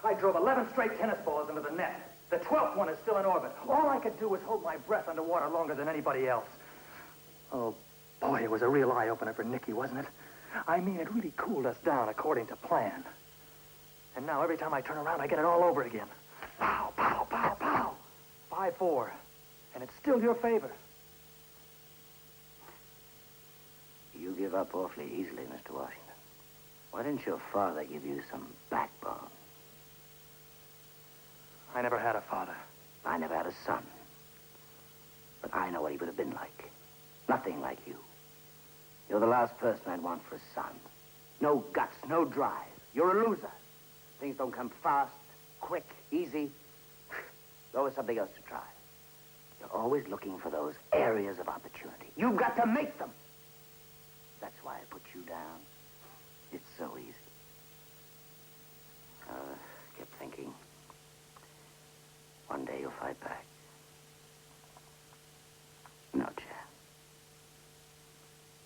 Speaker 3: I drove 11 straight tennis balls into the net. The 12th one is still in orbit. All I could do was hold my breath underwater longer than anybody else. Oh, boy, it was a real eye-opener for Nicky, wasn't it? I mean, it really cooled us down according to plan. And now every time I turn around, I get it all over again. Pow, pow, pow, pow. 5-4. And it's still your favor.
Speaker 5: You give give up awfully easily, Mr. Washington. Why didn't your father give you some backbone?
Speaker 3: I never had a father.
Speaker 5: I never had a son. But I know what he would have been like. Nothing like you. You're the last person I'd want for a son. No guts, no drive. You're a loser. Things don't come fast, quick, easy. There's always something else to try. You're always looking for those areas of opportunity. You've got to make them. That's why I put you down. It's so easy. Kept thinking, one day you'll fight back. No chance.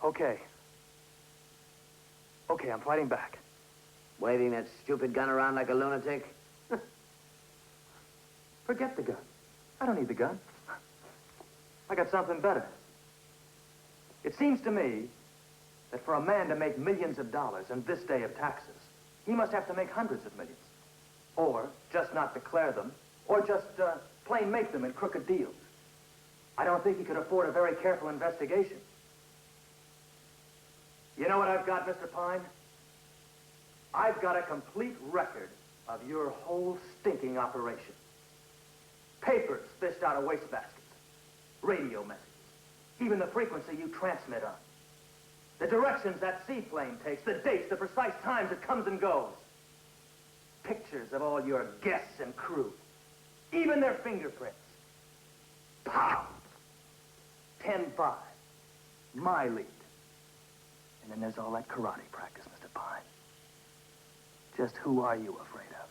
Speaker 3: Okay. Okay, I'm fighting back.
Speaker 5: Waving that stupid gun around like a lunatic?
Speaker 3: Forget the gun. I don't need the gun. I got something better. It seems to me that for a man to make millions of dollars in this day of taxes, he must have to make hundreds of millions. Or just not declare them, or just plain make them in crooked deals. I don't think he could afford a very careful investigation. You know what I've got, Mr. Pine? I've got a complete record of your whole stinking operation. Papers fished out of wastebaskets, radio messages, even the frequency you transmit on, the directions that seaplane takes, the dates, the precise times it comes and goes, pictures of all your guests and crew, even their fingerprints. Pow! 10-5. My lead. And then there's all that karate practice, Mr. Pine. Just who are you afraid of?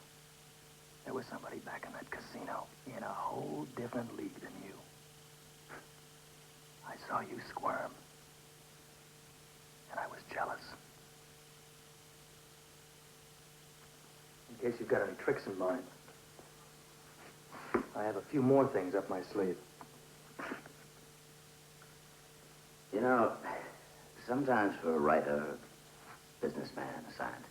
Speaker 3: There was somebody back in that casino in a whole different league than you. I saw you squirm. And I was jealous. In case you've got any tricks in mind, I have a few more things up my sleeve.
Speaker 5: You know, sometimes for a writer, a businessman, a scientist,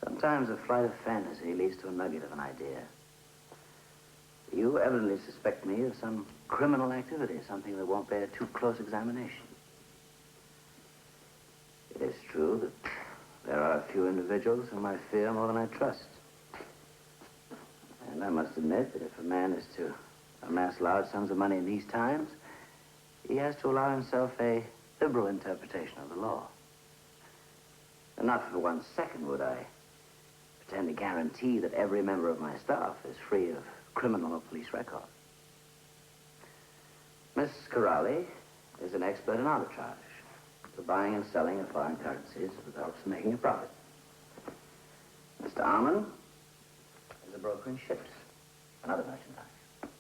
Speaker 5: sometimes a flight of fantasy leads to a nugget of an idea. You evidently suspect me of some criminal activity, something that won't bear too close examination. It is true that there are a few individuals whom I fear more than I trust. And I must admit that if a man is to amass large sums of money in these times, he has to allow himself a liberal interpretation of the law. And not for 1 second would I pretend to guarantee that every member of my staff is free of criminal or police record. Miss Corrali is an expert in arbitrage, the buying and selling of foreign currencies with hopes of making a profit. Mr. Armand is a broker in ships and other merchandise.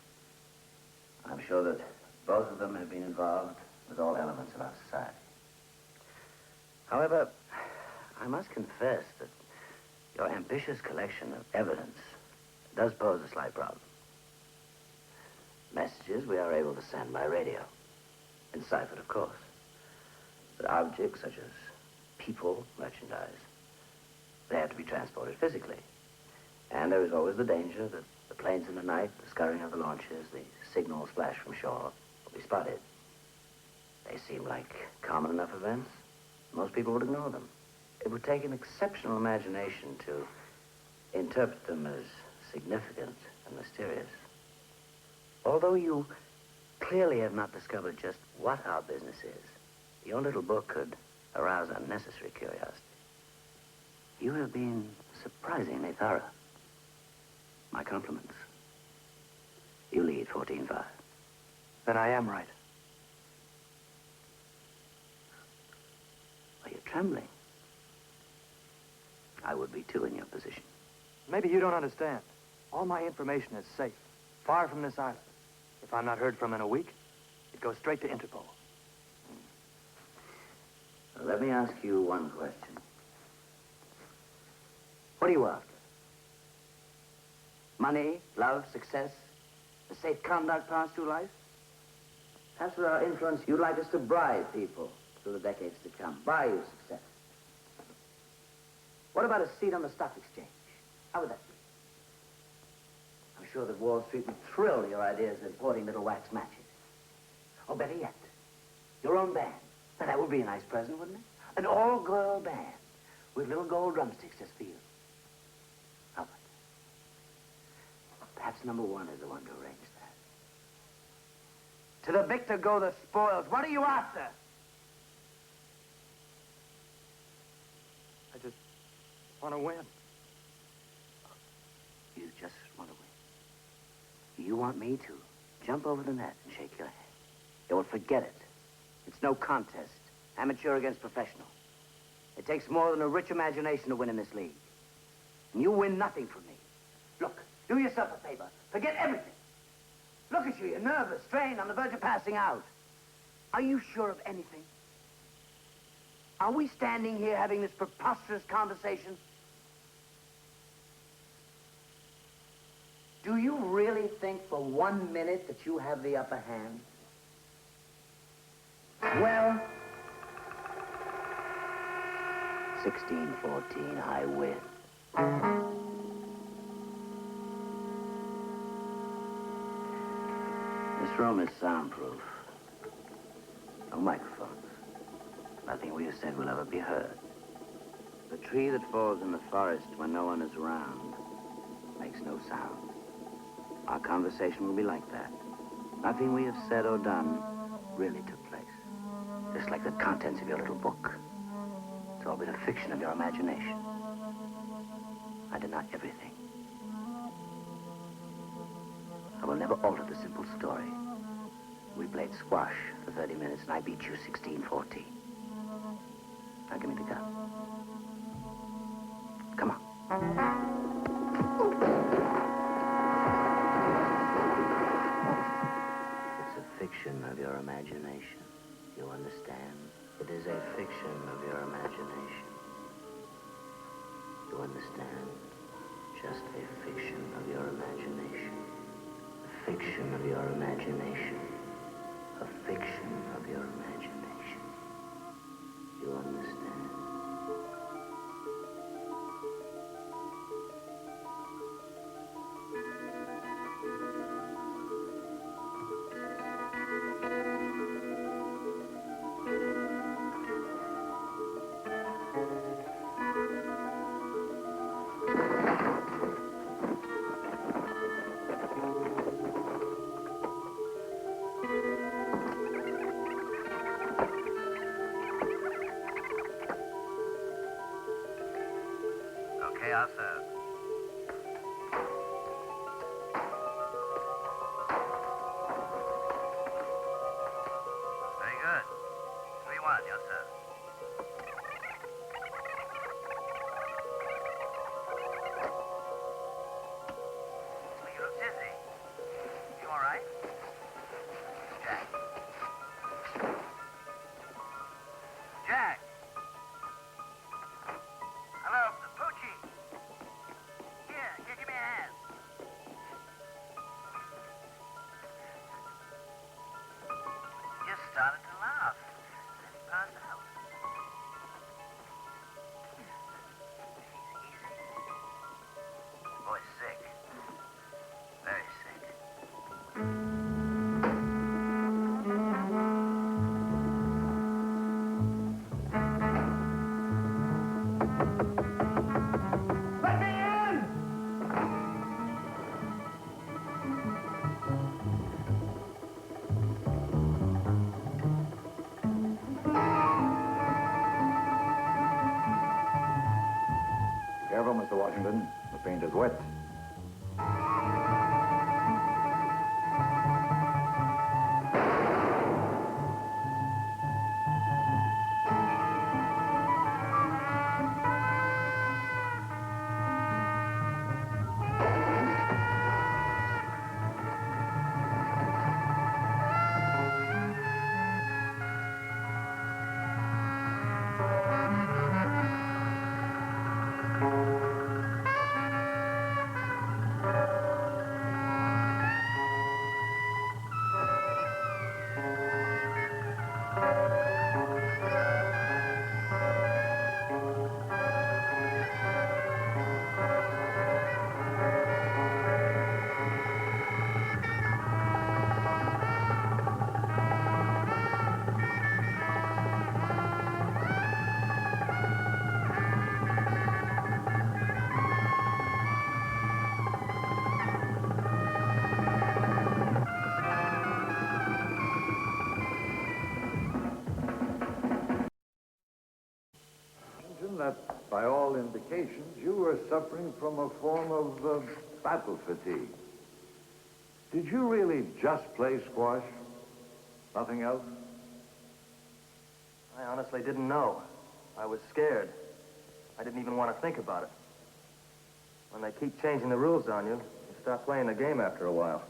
Speaker 5: I'm sure that both of them have been involved with all elements of our society. However, I must confess that your ambitious collection of evidence does pose a slight problem. Messages we are able to send by radio, enciphered, of course. But objects such as people, merchandise, they have to be transported physically. And there is always the danger that the planes in the night, the scurrying of the launches, the signals flash from shore, will be spotted. They seem like common enough events. Most people would ignore them. It would take an exceptional imagination to interpret them as significant and mysterious. Although you clearly have not discovered just what our business is, your little book could arouse unnecessary curiosity. You have been surprisingly thorough. My compliments. You lead 14-5.
Speaker 3: Then I am right.
Speaker 5: Are you trembling? I would be too in your position.
Speaker 3: Maybe you don't understand. All my information is safe, far from this island. If I'm not heard from in a week, it goes straight to Interpol.
Speaker 5: Well, let me ask you one question. What are you after? Money, love, success, a safe conduct path through life? Perhaps with our influence, you'd like us to bribe people through the decades to come. Buy you success. What about a seat on the stock exchange? How would that be? I'm sure that Wall Street would thrill your ideas of importing little wax matches. Or better yet, your own band, Now, that would be a nice present, wouldn't it? An all-girl band with little gold drumsticks just for you. How about that? Perhaps number one is the one to arrange that. To the victor go the spoils. What are you after?
Speaker 8: I just want to win.
Speaker 5: You just want to win. You want me to jump over the net and shake your hand. You will forget it. It's no contest. Amateur against professional. It takes more than a rich imagination to win in this league. And you win nothing from me. Look, do yourself a favor. Forget everything. Look at you. You're nervous, strained, on the verge of passing out. Are you sure of anything? Are we standing here having this preposterous conversation? Do you really think for 1 minute that you have the upper hand? Well, 16-14, I win. This room is soundproof. No microphones. Nothing we have said will ever be heard. The tree that falls in the forest when no one is around makes no sound. Our conversation will be like that. Nothing we have said or done really took place. Just like the contents of your little book. It's all been a fiction of your imagination. I deny everything. I will never alter the simple story. We played squash for 30 minutes and I beat you 16-14. Now give me the gun. Come on. It's a fiction of your imagination. You understand? It is a fiction of your imagination. You understand? Just a fiction of your imagination. A fiction of your imagination. A fiction of your imagination. You understand? Okay, I'll serve. Very good. 3-1, you'll serve. Well, you look dizzy. You all right? Jack. Jack! Hello, Poochie. Here, give me a hand. He just started to laugh. And he passed out. Easy. Boy's sick. Very sick.
Speaker 2: Let me in!
Speaker 6: Careful, Mr. Washington. The paint is wet. that, by all indications, you were suffering from a form of battle fatigue. Did you really just play squash? Nothing else?
Speaker 3: I honestly didn't know. I was scared. I didn't even want to think about it. When they keep changing the rules on you, you stop playing the game after a while.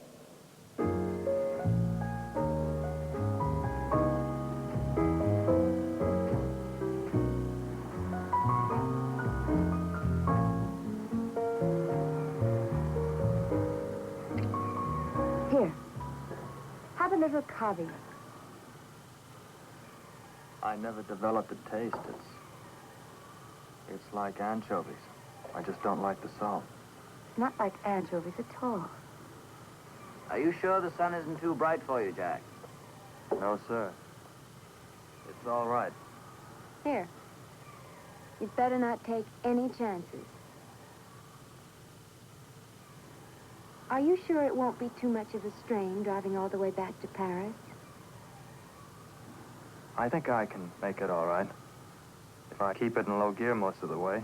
Speaker 7: Here. Have a little covey.
Speaker 3: I never developed a taste. It's like anchovies. I just don't like the salt.
Speaker 7: Not like anchovies at all.
Speaker 5: Are you sure the sun isn't too bright for you, Jack?
Speaker 3: No, sir. It's all right.
Speaker 7: Here. You'd better not take any chances. Are you sure it won't be too much of a strain driving all the way back to Paris?
Speaker 3: I think I can make it all right. If I keep it in low gear most of the way.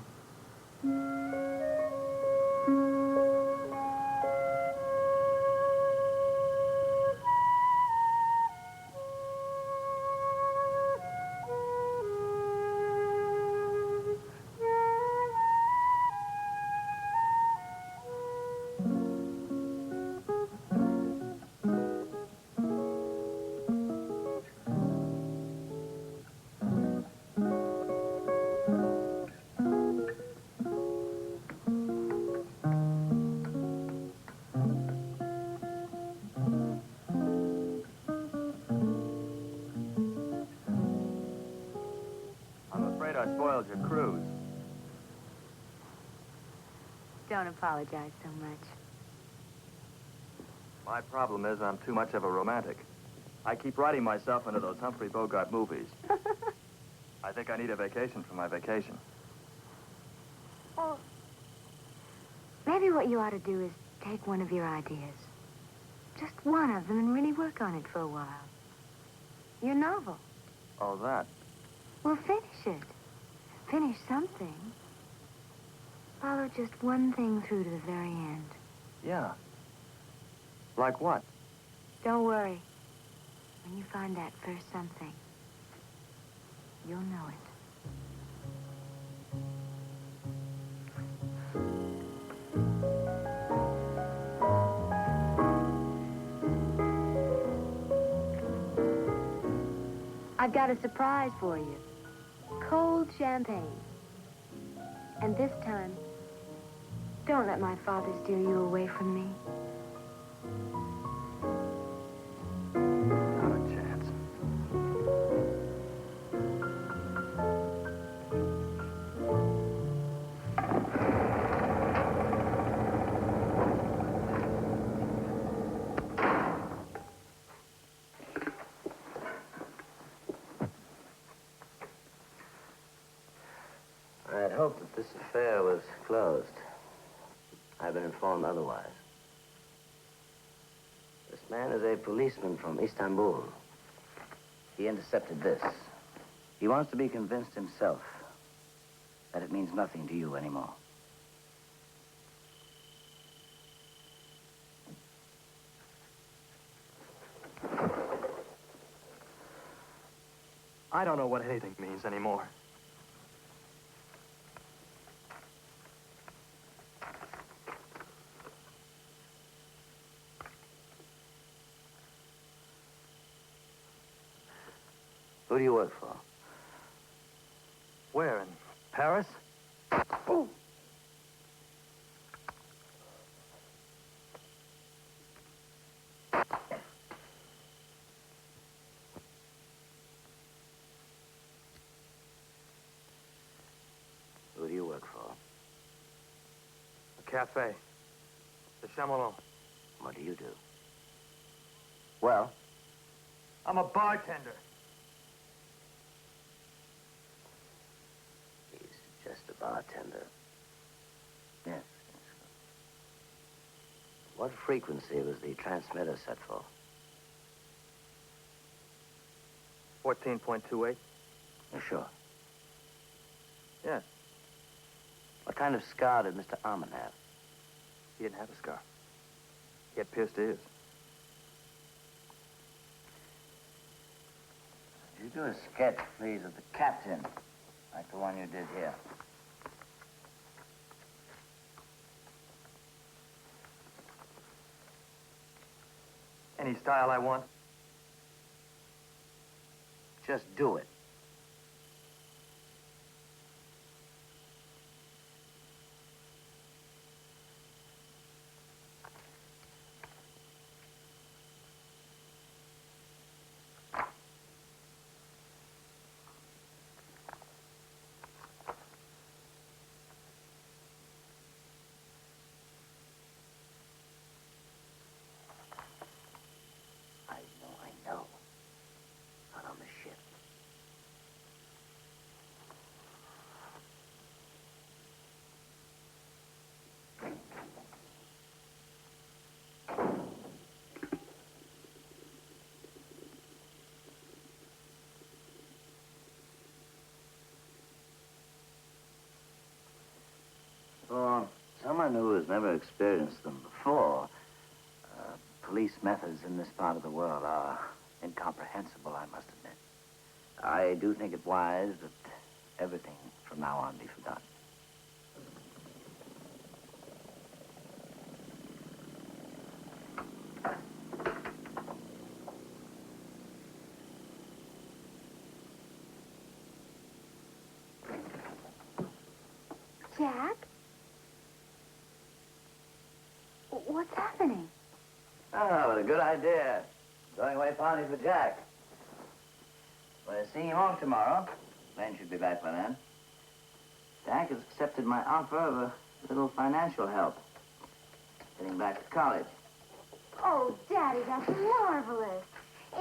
Speaker 3: I spoiled your cruise.
Speaker 7: Don't apologize so much.
Speaker 3: My problem is I'm too much of a romantic. I keep writing myself into those Humphrey Bogart movies. I think I need a vacation from my vacation.
Speaker 7: Well, maybe what you ought to do is take one of your ideas. Just one of them and really work on it for a while. Your novel.
Speaker 3: Oh, that.
Speaker 7: Well, finish it. Finish something. Follow just one thing through to the very end.
Speaker 3: Yeah. Like what?
Speaker 7: Don't worry. When you find that first something, you'll know it. I've got a surprise for you. Cold champagne. And this time, don't let my father steer you away from me.
Speaker 3: Not a chance.
Speaker 5: I'd hoped that this affair was closed. I've been informed otherwise. This man is a policeman from Istanbul. He intercepted this. He wants to be convinced himself that it means nothing to you anymore.
Speaker 3: I don't know what anything means anymore.
Speaker 5: Who do you work for?
Speaker 3: Where, in Paris?
Speaker 5: Oh. Who do you work for?
Speaker 3: A cafe. The Chamelon.
Speaker 5: What do you do? Well?
Speaker 3: I'm a bartender.
Speaker 5: He's just a bartender. Yes. What frequency was the transmitter set for?
Speaker 3: 14.28.
Speaker 5: You sure?
Speaker 3: Yes.
Speaker 5: What kind of scar did Mr. Armand have?
Speaker 3: He didn't have a scar. He had pierced ears.
Speaker 5: Could you do a sketch, please, of the captain, like the one you did here?
Speaker 3: Any style I want.
Speaker 5: Just do it. I know. Not on the ship. For someone who has never experienced them before, police methods in this part of the world are incomprehensible, I must admit. I do think it wise that everything from now on be forgotten.
Speaker 7: Jack? What's happening?
Speaker 5: Oh, what a good idea. Going away party for Jack. We're seeing him off tomorrow. Ben should be back by then. Jack has accepted my offer of a little financial help. Getting back to college.
Speaker 7: Oh, Daddy, that's marvelous.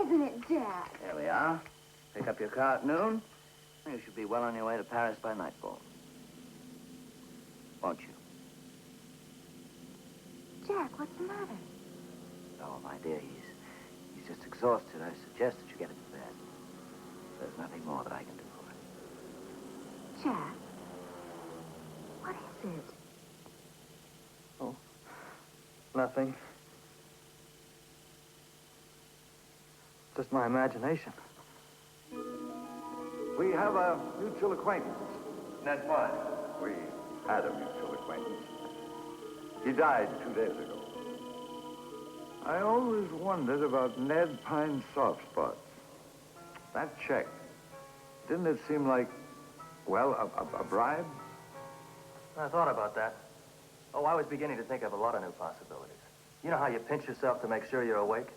Speaker 7: Isn't it, Jack?
Speaker 5: There we are. Pick up your car at noon. You should be well on your way to Paris by nightfall. Won't you?
Speaker 7: Jack, what's the matter?
Speaker 5: Oh, my dear, he's just exhausted. I suggest that you get him to bed. There's nothing more that I can do for him.
Speaker 7: Jack, what is it?
Speaker 3: Oh, nothing. Just my imagination.
Speaker 6: We have a mutual acquaintance.
Speaker 3: Ned Fine.
Speaker 6: We had a mutual acquaintance. He died 2 days ago. I always wondered about Ned Pine's soft spots. That check, didn't it seem like, well, a bribe?
Speaker 3: I thought about that. Oh, I was beginning to think of a lot of new possibilities. You know how you pinch yourself to make sure you're awake?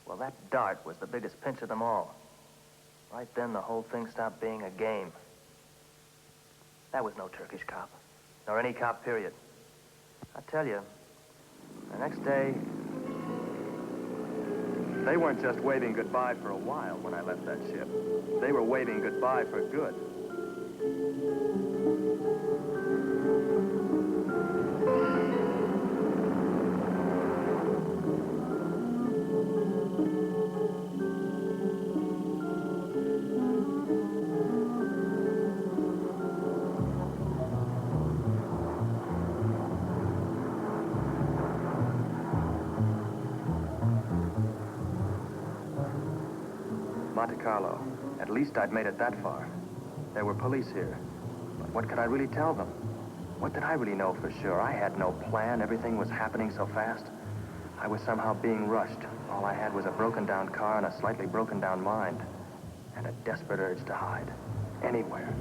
Speaker 3: Well, that dart was the biggest pinch of them all. Right then, the whole thing stopped being a game. That was no Turkish cop, nor any cop, period. I tell you, the next day, they weren't just waving goodbye for a while when I left that ship. They were waving goodbye for good. Monte Carlo. At least I'd made it that far. There were police here. But what could I really tell them? What did I really know for sure? I had no plan. Everything was happening so fast. I was somehow being rushed. All I had was a broken-down car and a slightly broken-down mind. And a desperate urge to hide. Anywhere.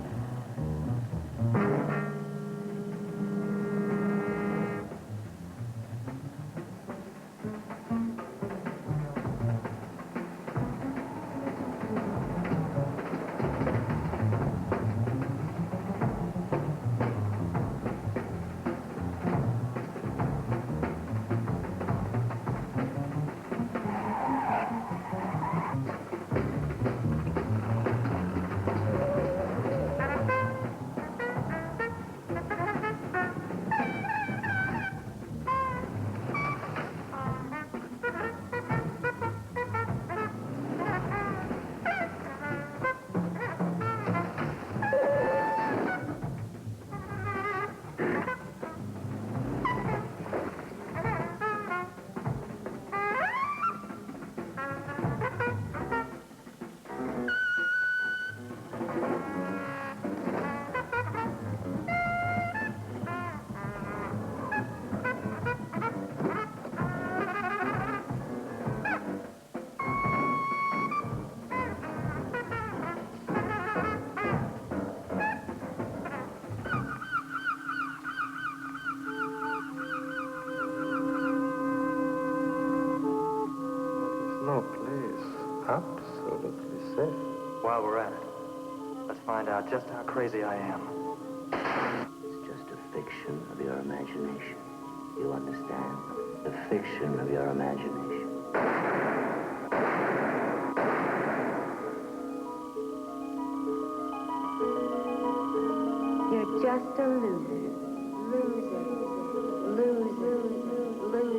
Speaker 3: While we're at it, let's find out just how crazy I am.
Speaker 5: It's just a fiction of your imagination. You understand? The fiction of your imagination.
Speaker 7: You're just a loser. Loser. Loser. Loser.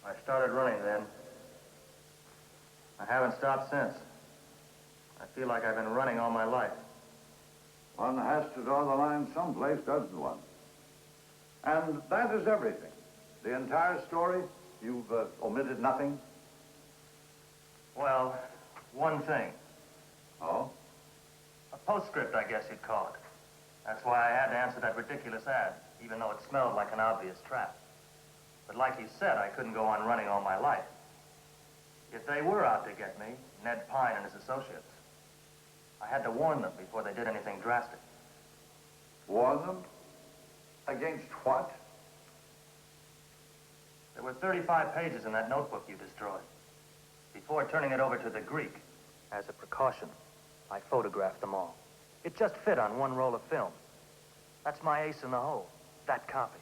Speaker 3: I started running then. I haven't stopped since. I feel like I've been running all my life.
Speaker 6: One has to draw the line someplace, doesn't one? And that is everything. The entire story? You've omitted nothing?
Speaker 3: Well, one thing.
Speaker 6: Oh?
Speaker 3: A postscript, I guess you'd call it. That's why I had to answer that ridiculous ad, even though it smelled like an obvious trap. But like you said, I couldn't go on running all my life. If they were out to get me, Ned Pine and his associates, I had to warn them before they did anything drastic.
Speaker 6: Warn them? Against what?
Speaker 3: There were 35 pages in that notebook you destroyed. Before turning it over to the Greek, as a precaution, I photographed them all. It just fit on one roll of film. That's my ace in the hole, that copy.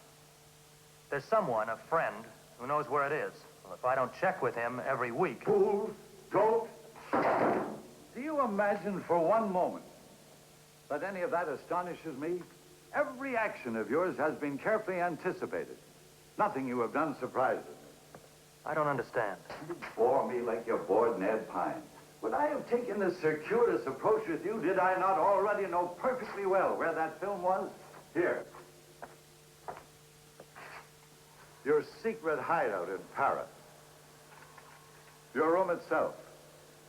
Speaker 3: There's someone, a friend, who knows where it is. Well, if I don't check with him every week...
Speaker 6: Fool! Dope! Do you imagine for one moment that any of that astonishes me? Every action of yours has been carefully anticipated. Nothing you have done surprises me.
Speaker 3: I don't understand.
Speaker 6: You bore me like you bored Ned Pine. Would I have taken this circuitous approach with you, did I not already know perfectly well where that film was? Here. Your secret hideout in Paris. Your room itself.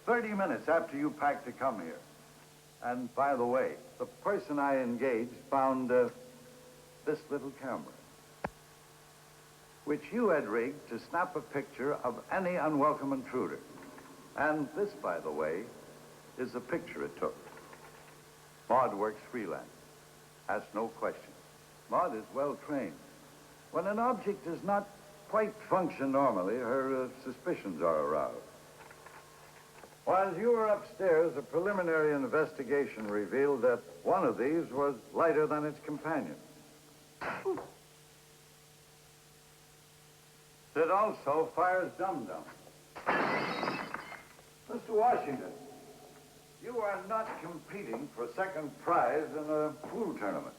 Speaker 6: 30 minutes after you packed to come here. And by the way, the person I engaged found this little camera, which you had rigged to snap a picture of any unwelcome intruder. And this, by the way, is the picture it took. Maud works freelance. Ask no questions. Maud is well trained. When an object does not quite function normally, her suspicions are aroused. While you were upstairs, a preliminary investigation revealed that one of these was lighter than its companion. It also fires dum-dum. Mr. Washington, you are not competing for second prize in a pool tournament.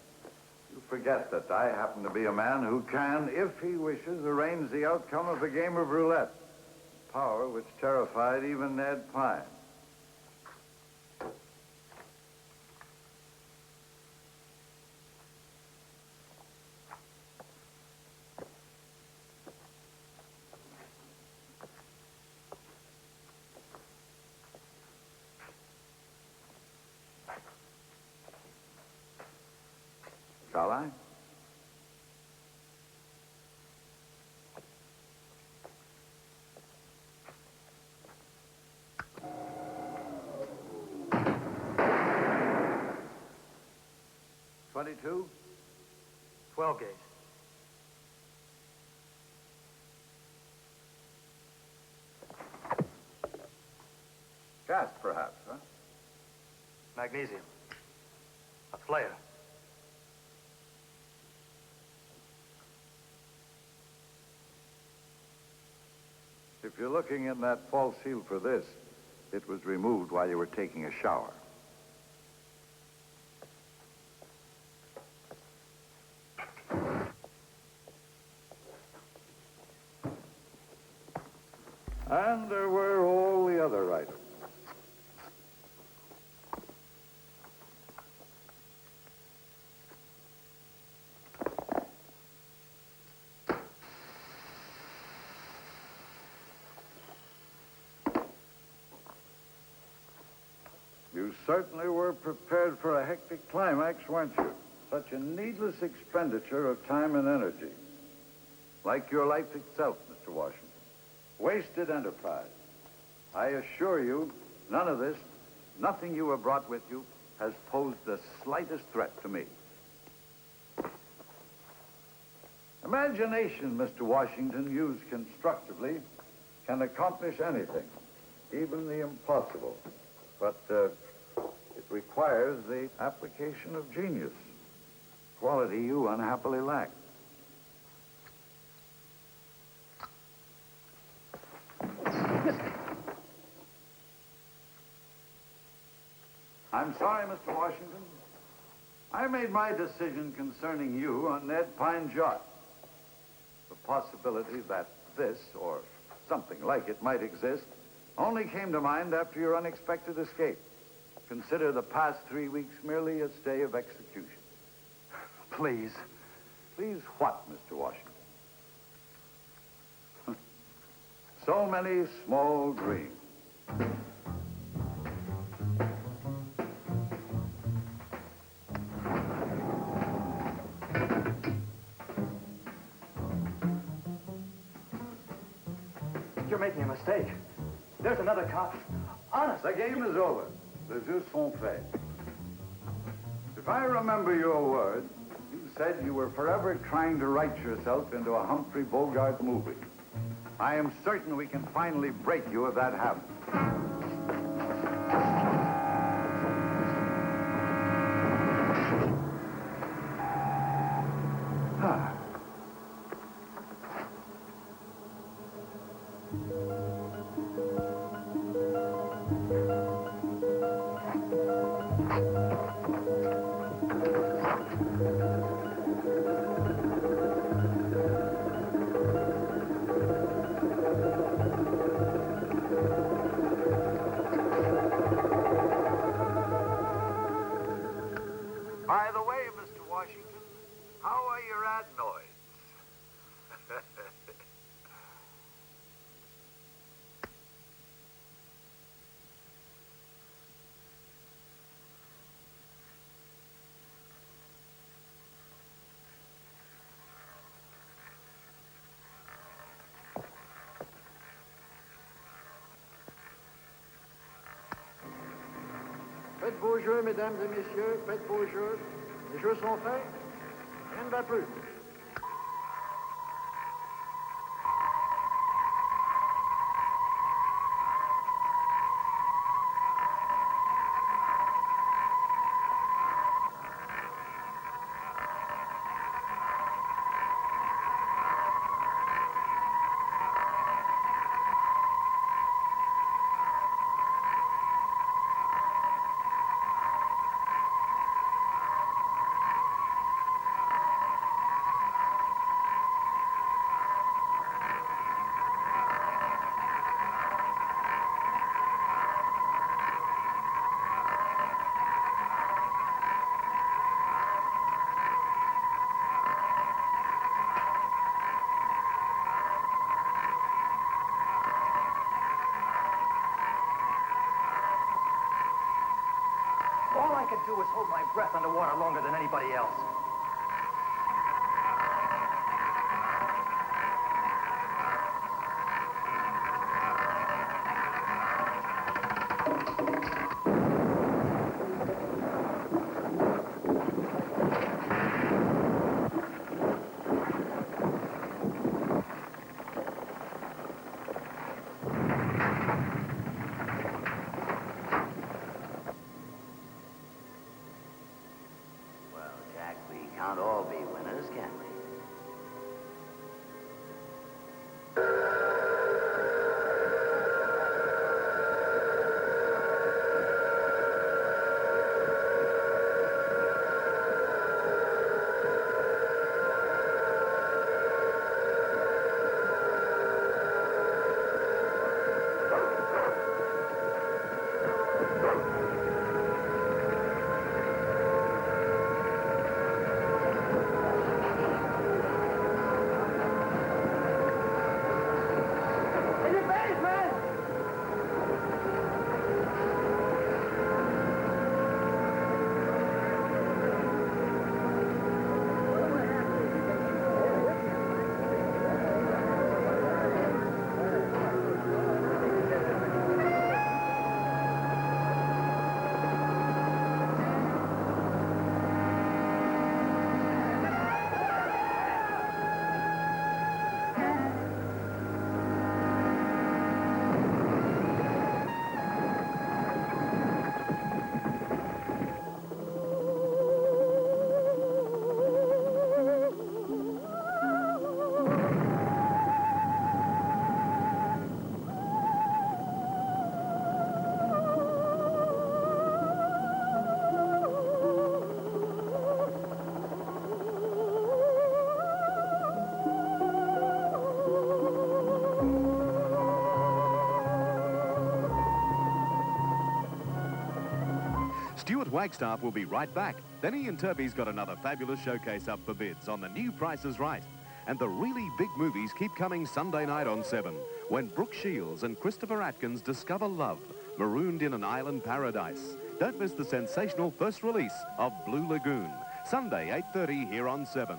Speaker 6: You forget that I happen to be a man who can, if he wishes, arrange the outcome of a game of roulette. Power which terrified even Ned Pine. Shall I? $22?
Speaker 3: 12 gauge.
Speaker 6: Gas, perhaps, huh?
Speaker 3: Magnesium. A flare.
Speaker 6: If you're looking in that false seal for this, it was removed while you were taking a shower. And there were all the other items. You certainly were prepared for a hectic climax, weren't you? Such a needless expenditure of time and energy. Like your life itself, Mr. Washington. Wasted enterprise. I assure you, none of this, nothing you have brought with you, has posed the slightest threat to me. Imagination, Mr. Washington, used constructively, can accomplish anything, even the impossible. But it requires the application of genius, quality you unhappily lack. I'm sorry, Mr. Washington. I made my decision concerning you on Ned Pine's yacht. The possibility that this, or something like it, might exist only came to mind after your unexpected escape. Consider the past 3 weeks merely a stay of execution.
Speaker 4: Please.
Speaker 6: Please what, Mr. Washington? So many small dreams.
Speaker 4: You're making a mistake. There's another cop. Honest.
Speaker 6: The game is over. The jeux sont faits. If I remember your words, you said you were forever trying to write yourself into a Humphrey Bogart movie. I am certain we can finally break you of that habit. By the way, Mr. Washington, how are your adenoids?
Speaker 8: Faites vos jeux, mesdames et messieurs, faites vos jeux. Les jeux sont faits. Rien ne va plus.
Speaker 4: All I could do was hold my breath underwater longer than anybody else.
Speaker 5: Well, Jack, we can't all be winners, can we?
Speaker 9: Wagstaff will be right back. Then Ian Turpey's got another fabulous showcase up for bids on the new Price is Right. And the really big movies keep coming Sunday night on 7, when Brooke Shields and Christopher Atkins discover love, marooned in an island paradise. Don't miss the sensational first release of Blue Lagoon, Sunday, 8:30 here on 7.